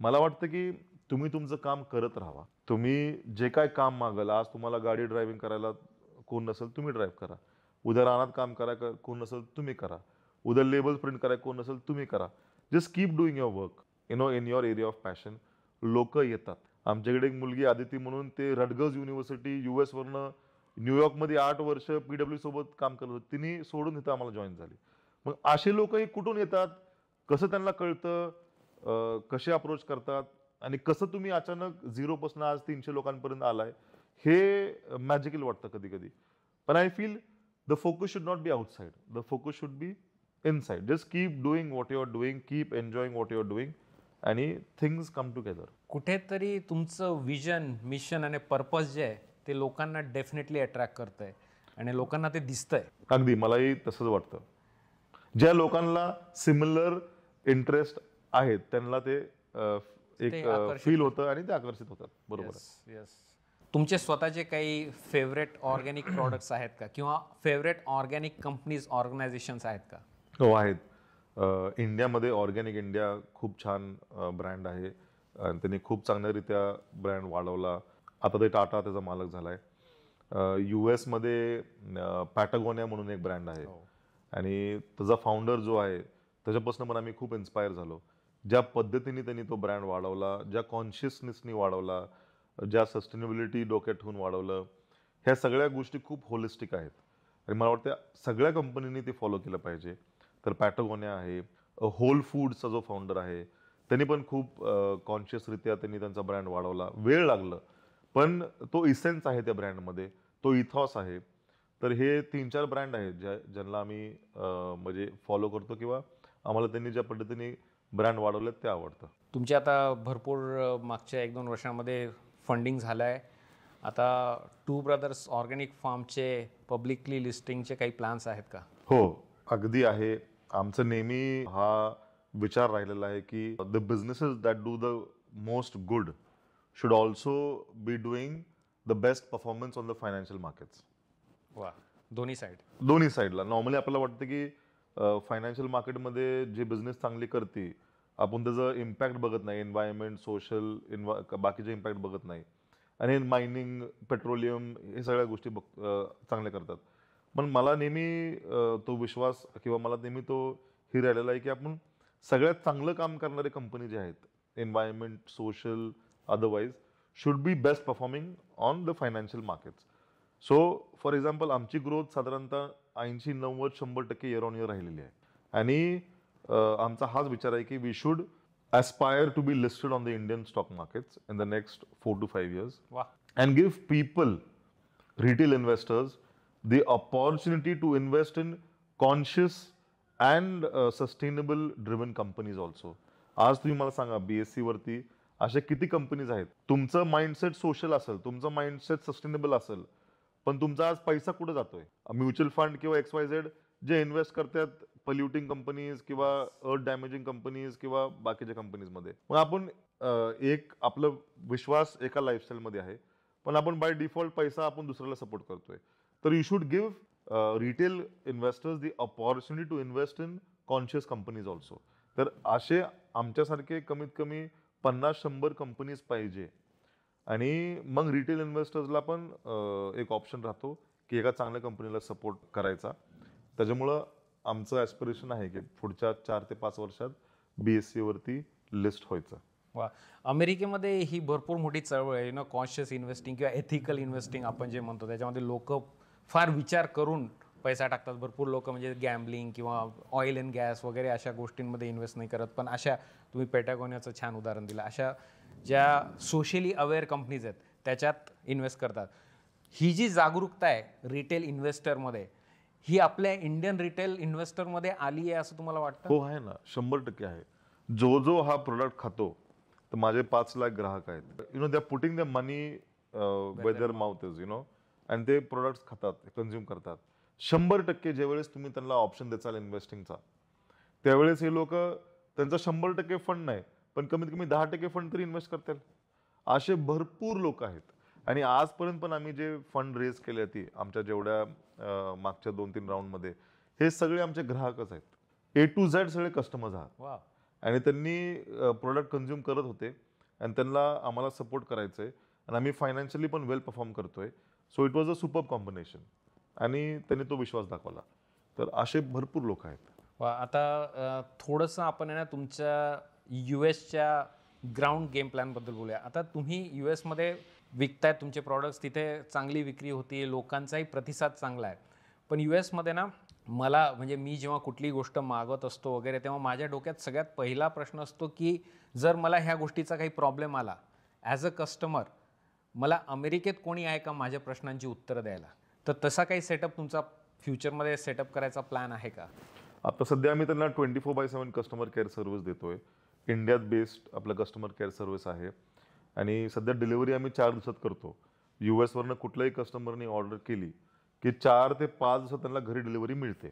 मला वाटतं की तुम्ही तुमचं काम करत राहा. तुम्ही जे काय काम मागाल, आज तुम्हाला गाडी ड्रायव्हिंग करायला कोण नसेल तुम्ही ड्राईव्ह करा, उद्या रानात काम करायला कोण नसेल तुम्ही करा, उद्या लेबल प्रिंट करायला कोण नसेल तुम्ही करा. Just keep doing your work in your area of passion. लोक येतात. आमच्याकडे एक मुलगी आदिती म्हणून, ते रटगर्स युनिव्हर्सिटी US वरनं न्यूयॉर्कमध्ये 8 वर्ष PW सोबत काम करत होती, तिने सोडून इथं आम्हाला जॉईन झाली. मग असे लोक कुठून येतात, कसं त्यांना कळतं, कसे अप्रोच करतात आणि कसं तुम्ही अचानक 0 पासून आज 300 लोकांपर्यंत आलाय, हे मॅजिकल वाटतं कधी कधी. पण I feel the focus should not be outside, the focus should be inside. Just keep doing what you are doing, keep enjoying what you are doing आणि थिंग्स कम टुगेदर. कुठेतरी तुमचं विजन, मिशन आणि purpose जे आहे ते लोकांना definitely attract करतंय आणि लोकांना ते दिसतंय. अगदी मलाही तसंच वाटतं. ज्या लोकांना सिमिलर इंटरेस्ट आहेत त्यांना ते एक फील होतं आणि ते आकर्षित होतात. बरोबर आहे. येस. तुमचे स्वतःचे काही फेवरेट ऑर्गॅनिक प्रॉडक्ट्स आहेत का, किंवा फेवरेट ऑर्गॅनिक कंपनीज, ऑर्गनायझेशन्स आहेत का? हो आहेत. इंडियामध्ये ऑर्गॅनिक इंडिया खूप छान ब्रँड आहे आणि त्यांनी खूप चांगल्यारीत्या ब्रँड वाढवला. आता ते टाटा त्याचा मालक झालाय. US मध्ये पॅटागोनिया म्हणून एक ब्रँड आहे आणि त्याचा फाउंडर जो आहे त्याच्यापासून पण आम्ही खूप इन्स्पायर झालो. ज्या पद्धतीने त्यांनी तो ब्रँड वाढवला, ज्या कॉन्शियसनेसनी वाढवला, ज्या सस्टेनेबिलिटी डोक्यात ठेवून वाढवलं, ह्या सगळ्या गोष्टी खूप होलिस्टिक आहेत आणि मला वाटतं सगळ्या कंपनीने ते फॉलो केलं पाहिजे. तर पॅटागोनिया आहे. होल फूड्सचा जो फाउंडर आहे त्यांनी पण खूप कॉन्शियसरित्या त्यांनी त्यांचा ब्रँड वाढवला. वेळ लागलं पण तो इसेन्स आहे त्या ब्रँडमध्ये, तो इथॉस आहे. तर हे 3-4 ब्रँड आहेत ज्यांना आम्ही म्हणजे फॉलो करतो किंवा आम्हाला त्यांनी ज्या पद्धतीने ब्रँड वाढवलेत ते आवडतं. तुमचे आता भरपूर मागच्या 1-2 वर्षांमध्ये फंडिंग झालं आहे. आता टू ब्रदर्स ऑर्गॅनिक फार्मचे पब्लिकली लिस्टिंगचे काही प्लॅन्स आहेत का? हो, अगदी आहे. आमचं नेहमी हा विचार राहिलेला आहे की the businesses that do the most good should also be doing the best performance on the financial markets. वा, दोन्ही साईड. दोन्ही साईडला. नॉर्मली आपल्याला वाटतं की फायनान्शियल मार्केटमध्ये जे बिझनेस चांगली करते, आपण त्याचं इम्पॅक्ट बघत नाही. एन्व्हायरमेंट, सोशल, बाकीचे इम्पॅक्ट बघत नाही. आणि मायनिंग, पेट्रोलियम हे सगळ्या गोष्टी चांगल्या करतात. पण मला नेहमी तो विश्वास किंवा मला नेहमी तो हे राहिलेला आहे की आपण सगळ्यात चांगलं काम करणारे कंपनी जे आहेत, environment, social, otherwise, should be best performing on the financial markets. So for example आमची ग्रोथ साधारणतः 80-90-100% इयर ऑन इयर राहिलेली आहे. आणि आमचा हाच विचार आहे की we should aspire to be listed on the Indian stock markets in the next 4 to 5 years. Wow. And give people, retail investors, the opportunity to invest in conscious and sustainable driven companies also. आज तुम्ही मला सांगा, BSE वरती अशा किती companies आहेत? तुमचं mindset social असेल, तुमचं माइंडसेट सस्टेनेबल असेल, पण तुमचा आज पैसा कुठे जातोय? म्युच्युअल फंड किंवा XYZ जे इन्व्हेस्ट करतात पॉल्युटिंग कंपनीज किंवा अर्थ डॅमेजिंग कंपनीज किंवा बाकीच्या कंपनीजमध्ये. मग आपण एक आपलं विश्वास एका लाईफस्टाईलमध्ये आहे, पण आपण बाय डिफॉल्ट पैसा आपण दुसऱ्याला सपोर्ट करतोय. तर you should give retail investors the opportunity to invest in conscious companies also. तर असे आमच्यासारखे कमीत कमी 50-100 कंपनीज पाहिजे. आणि मग रिटेल इन्व्हेस्टर्सला पण एक ऑप्शन राहतो की एका चांगल्या कंपनीला सपोर्ट करायचा. त्याच्यामुळं आमचं ॲस्पिरेशन आहे की पुढच्या 4 ते 5 वर्षात BSE वरती लिस्ट व्हायचं. वा, अमेरिकेमध्ये ही भरपूर मोठी चळवळ आहे कॉन्शियस इन्व्हेस्टिंग किंवा एथिकल इन्व्हेस्टिंग आपण जे म्हणतो. त्याच्यामध्ये लोक फार विचार करून पैसा टाकतात. भरपूर लोक म्हणजे गॅम्बलिंग किंवा ऑइल अँड गॅस वगैरे अशा गोष्टींमध्ये इन्व्हेस्ट नाही करत. पण अशा तुम्ही पेटागोनियाचं छान उदाहरण दिलं, अशा ज्या सोशली अवेअर कंपनीज आहेत त्याच्यात इन्व्हेस्ट करतात. ही जी जागरूकता आहे रिटेल इन्व्हेस्टरमध्ये, ही आपल्या इंडियन रिटेल इन्व्हेस्टरमध्ये आली आहे असं तुम्हाला वाटतं? हो, आहे ना, 100% आहे. जो हा प्रोडक्ट खातो, तर माझे 5 लाख ग्राहक आहेत. They are putting the money where their mouth is, आणि ते प्रोडक्ट्स खातात, कन्झ्युम करतात. 100% ज्यावेळेस तुम्ही त्यांना ऑप्शन द्याल इन्व्हेस्टिंगचा, त्यावेळेस हे लोक त्यांचा 100% फंड नाही, पण कमीत कमी 10% फंड तरी इन्व्हेस्ट करतील. असे भरपूर लोक आहेत. आणि आजपर्यंत पण आम्ही जे फंड रेज केले ती आमच्या जेवढ्या मागच्या 2-3 राऊंडमध्ये, हे सगळे आमचे ग्राहकच आहेत. A to Z सगळे कस्टमर्स आहात. आणि त्यांनी प्रोडक्ट कन्झ्युम करत होते आणि त्यांना आम्हाला सपोर्ट करायचं आहे आणि आम्ही फायनान्शियली पण वेल परफॉर्म करतोय. So it was a super combination आणि त्यांनी तो विश्वास दाखवला. तर असे भरपूर लोक आहेत. वा, आता थोडंसं आपण तुमच्या US ग्राउंड गेम प्लॅनबद्दल बोलूया. आता तुम्ही US विकतायत तुमचे प्रॉडक्ट्स, तिथे चांगली विक्री होती, लोकांचाही प्रतिसाद चांगला आहे. पण US मला म्हणजे मी जेव्हा कुठली गोष्ट मागवत असतो वगैरे, तेव्हा माझ्या डोक्यात सगळ्यात पहिला प्रश्न असतो की जर मला ह्या गोष्टीचा काही प्रॉब्लेम आला ॲज अ कस्टमर, मला अमेरिकेत कोणी आहे का माझ्या प्रश्नांची उत्तरं द्यायला? तर तसा काही सेटअप तुमचा फ्युचरमध्ये सेटअप करायचा प्लॅन आहे का? आता सध्या आम्ही त्यांना 24/7 कस्टमर केअर सर्व्हिस देतोय. इंडियात बेस्ड आपलं कस्टमर केअर सर्व्हिस आहे. आणि सध्या डिलिव्हरी आम्ही 4 दिवसात करतो. US वरनं कुठल्याही कस्टमरने ऑर्डर केली की 4 ते 5 दिवसात त्यांना घरी डिलिव्हरी मिळते.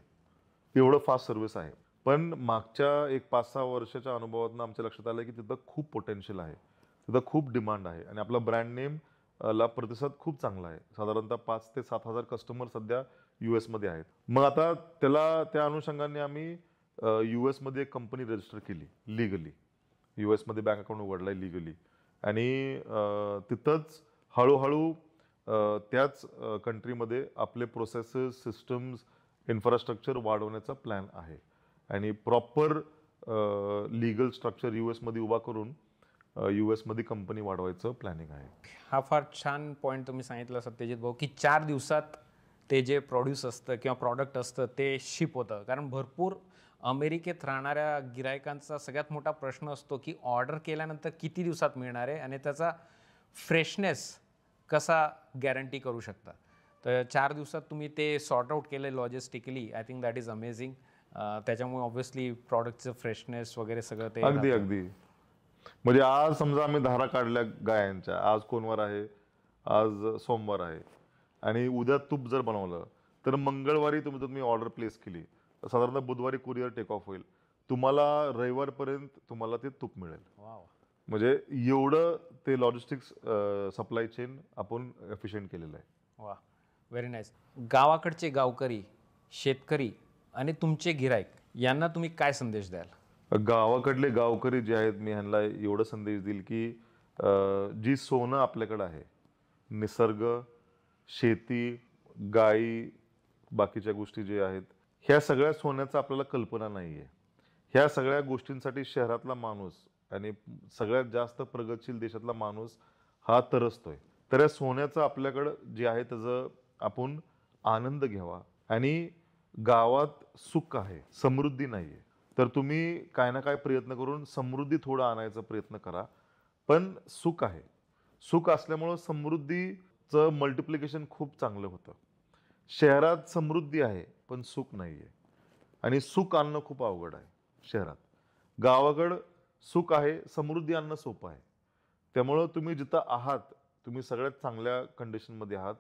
एवढं फास्ट सर्व्हिस आहे. पण मागच्या एक 5-6 वर्षाच्या अनुभवातून आमच्या लक्षात आलं की तिथं खूप पोटेन्शियल आहे, तिथं खूप डिमांड आहे आणि आपला ब्रँड नेम ला प्रतिसाद खूप चांगला आहे. साधारणतः 5 ते 7 हजार कस्टमर सध्या US मध्ये आहेत. मग आता त्या अनुषंगाने आम्ही US मध्ये एक कंपनी रजिस्टर केली लिगली. US मध्ये बँक अकाउंट उघडलाय लिगली. आणि तिथंच हळूहळू त्याच कंट्रीमध्ये आपले प्रोसेसेस, सिस्टम्स, इन्फ्रास्ट्रक्चर वाढवण्याचा प्लॅन आहे. आणि प्रॉपर लीगल स्ट्रक्चर US मध्ये उभा करून US मध्ये कंपनी वाढवायचं प्लॅनिंग आहे. हा फार छान पॉईंट तुम्ही सांगितलं सत्यजित भाऊ, की 4 दिवसात ते जे प्रोड्यूस असतं किंवा प्रॉडक्ट असतं ते शिप होतं. कारण भरपूर अमेरिकेत राहणाऱ्या गिरायकांचा सगळ्यात मोठा प्रश्न असतो की ऑर्डर केल्यानंतर किती दिवसात मिळणार आहे आणि त्याचा फ्रेशनेस कसा गॅरंटी करू शकता. तर 4 दिवसात तुम्ही ते सॉर्ट आउट केलं logistically. I think that is amazing. त्याच्यामुळे ऑब्व्हियसली प्रॉडक्टचं फ्रेशनेस वगैरे सगळं ते अगदी राहतं. अगदी. म्हणजे आज समजा आम्ही धारा काढल्या गायांच्या, आज कोणवार आहे, आज सोमवार आहे, आणि उद्या तूप जर बनवलं तर मंगळवारी तुम्ही ऑर्डर प्लेस केली, साधारणतः बुधवारी कुरिअर टेक ऑफ होईल, तुम्हाला रविवारपर्यंत तुम्हाला ते तूप मिळेल. वाव. म्हणजे एवढं ते लॉजिस्टिक्स सप्लाय चेन आपण एफिशियंट केलेलं आहे. वा, व्हेरी नाईस. गावाकडचे गावकरी, शेतकरी आणि तुमचे गिराईक यांना तुम्ही काय संदेश द्याल? गावाकडले गावकरी जे आहेत, मी ह्यांना एवढं संदेश देईल की जी सोनं आपल्याकडं आहे, निसर्ग, शेती, गायी, बाकीच्या गोष्टी जे आहेत, ह्या सगळ्या सोन्याचं आपल्याला कल्पना नाही आहे. ह्या सगळ्या गोष्टींसाठी शहरातला माणूस आणि सगळ्यात जास्त प्रगतशील देशातला माणूस हा तरसतोय. तर या सोन्याचं आपल्याकडं जे आहे त्याचं आपण आनंद घ्यावा. आणि गावात सुख आहे, समृद्धी नाही आहे, तर तुम्ही काय ना काय प्रयत्न करून समृद्धी थोडं आणायचा प्रयत्न करा. पण सुख आहे, सुख असल्यामुळं समृद्धीचं मल्टिप्लिकेशन खूप चांगलं होतं. शहरात समृद्धी आहे पण सुख नाही आहे, आणि सुख आणणं खूप अवघड आहे शहरात. गावाकडं सुख आहे, समृद्धी आणणं सोपं आहे. त्यामुळं तुम्ही जिथं आहात, तुम्ही सगळ्यात चांगल्या कंडिशनमध्ये आहात.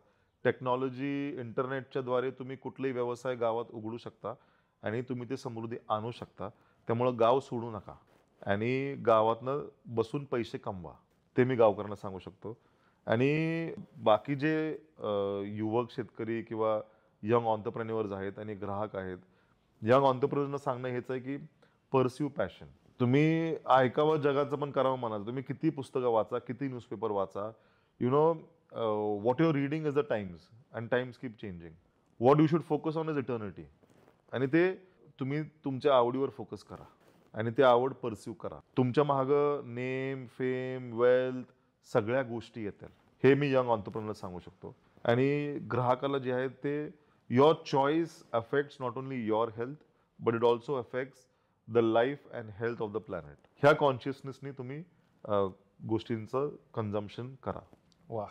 टेक्नॉलॉजी, इंटरनेटच्या द्वारे तुम्ही कुठलाही व्यवसाय गावात उघडू शकता आणि तुम्ही ते समृद्धी आणू शकता. त्यामुळं गाव सोडू नका आणि गावातनं बसून पैसे कमवा, ते मी गावकऱ्यांना सांगू शकतो. आणि बाकी जे युवक शेतकरी किंवा यंग ऑन्टरप्रेन्युअर्स आहेत आणि ग्राहक आहेत, यंग ऑन्टरप्रेन्युअर्सना सांगणं हेच आहे की परस्यू पॅशन. तुम्ही ऐकावं जगाचं पण करावं मनाचं. तुम्ही किती पुस्तकं वाचा, किती न्यूजपेपर वाचा, you know what you're reading is the times and times keep changing. What you should focus on is eternity. आणि ते तुम्ही तुमच्या आवडीवर फोकस करा आणि ते आवड परस्यू करा. तुमच्या मागं नेम, फेम, वेल्थ सगळ्या गोष्टी येतील, हे मी यंग ऑन्टरप्रेन्युअर सांगू शकतो. आणि ग्राहकाला जे आहे ते your choice affects not only your health but it also affects the life and health of the planet. ह्या कॉन्शियसनेसनी तुम्ही गोष्टींचं कन्झम्पशन करा. वा,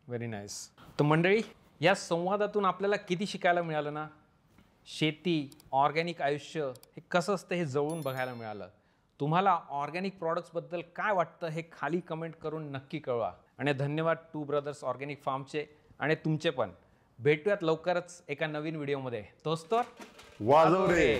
व्हेरी नाईस. तर मंडळी, या संवादातून आपल्याला किती शिकायला मिळालं ना. शेती, ऑर्गॅनिक आयुष्य हे कसं असतं हे जवळून बघायला मिळालं. तुम्हाला ऑर्गॅनिक प्रॉडक्ट्सबद्दल काय वाटतं हे खाली कमेंट करून नक्की कळवा. आणि धन्यवाद टू ब्रदर्स ऑर्गॅनिक फार्मचे आणि तुमचे पण. भेटूयात लवकरच एका नवीन व्हिडिओमध्ये. तोच तर वाजव रे.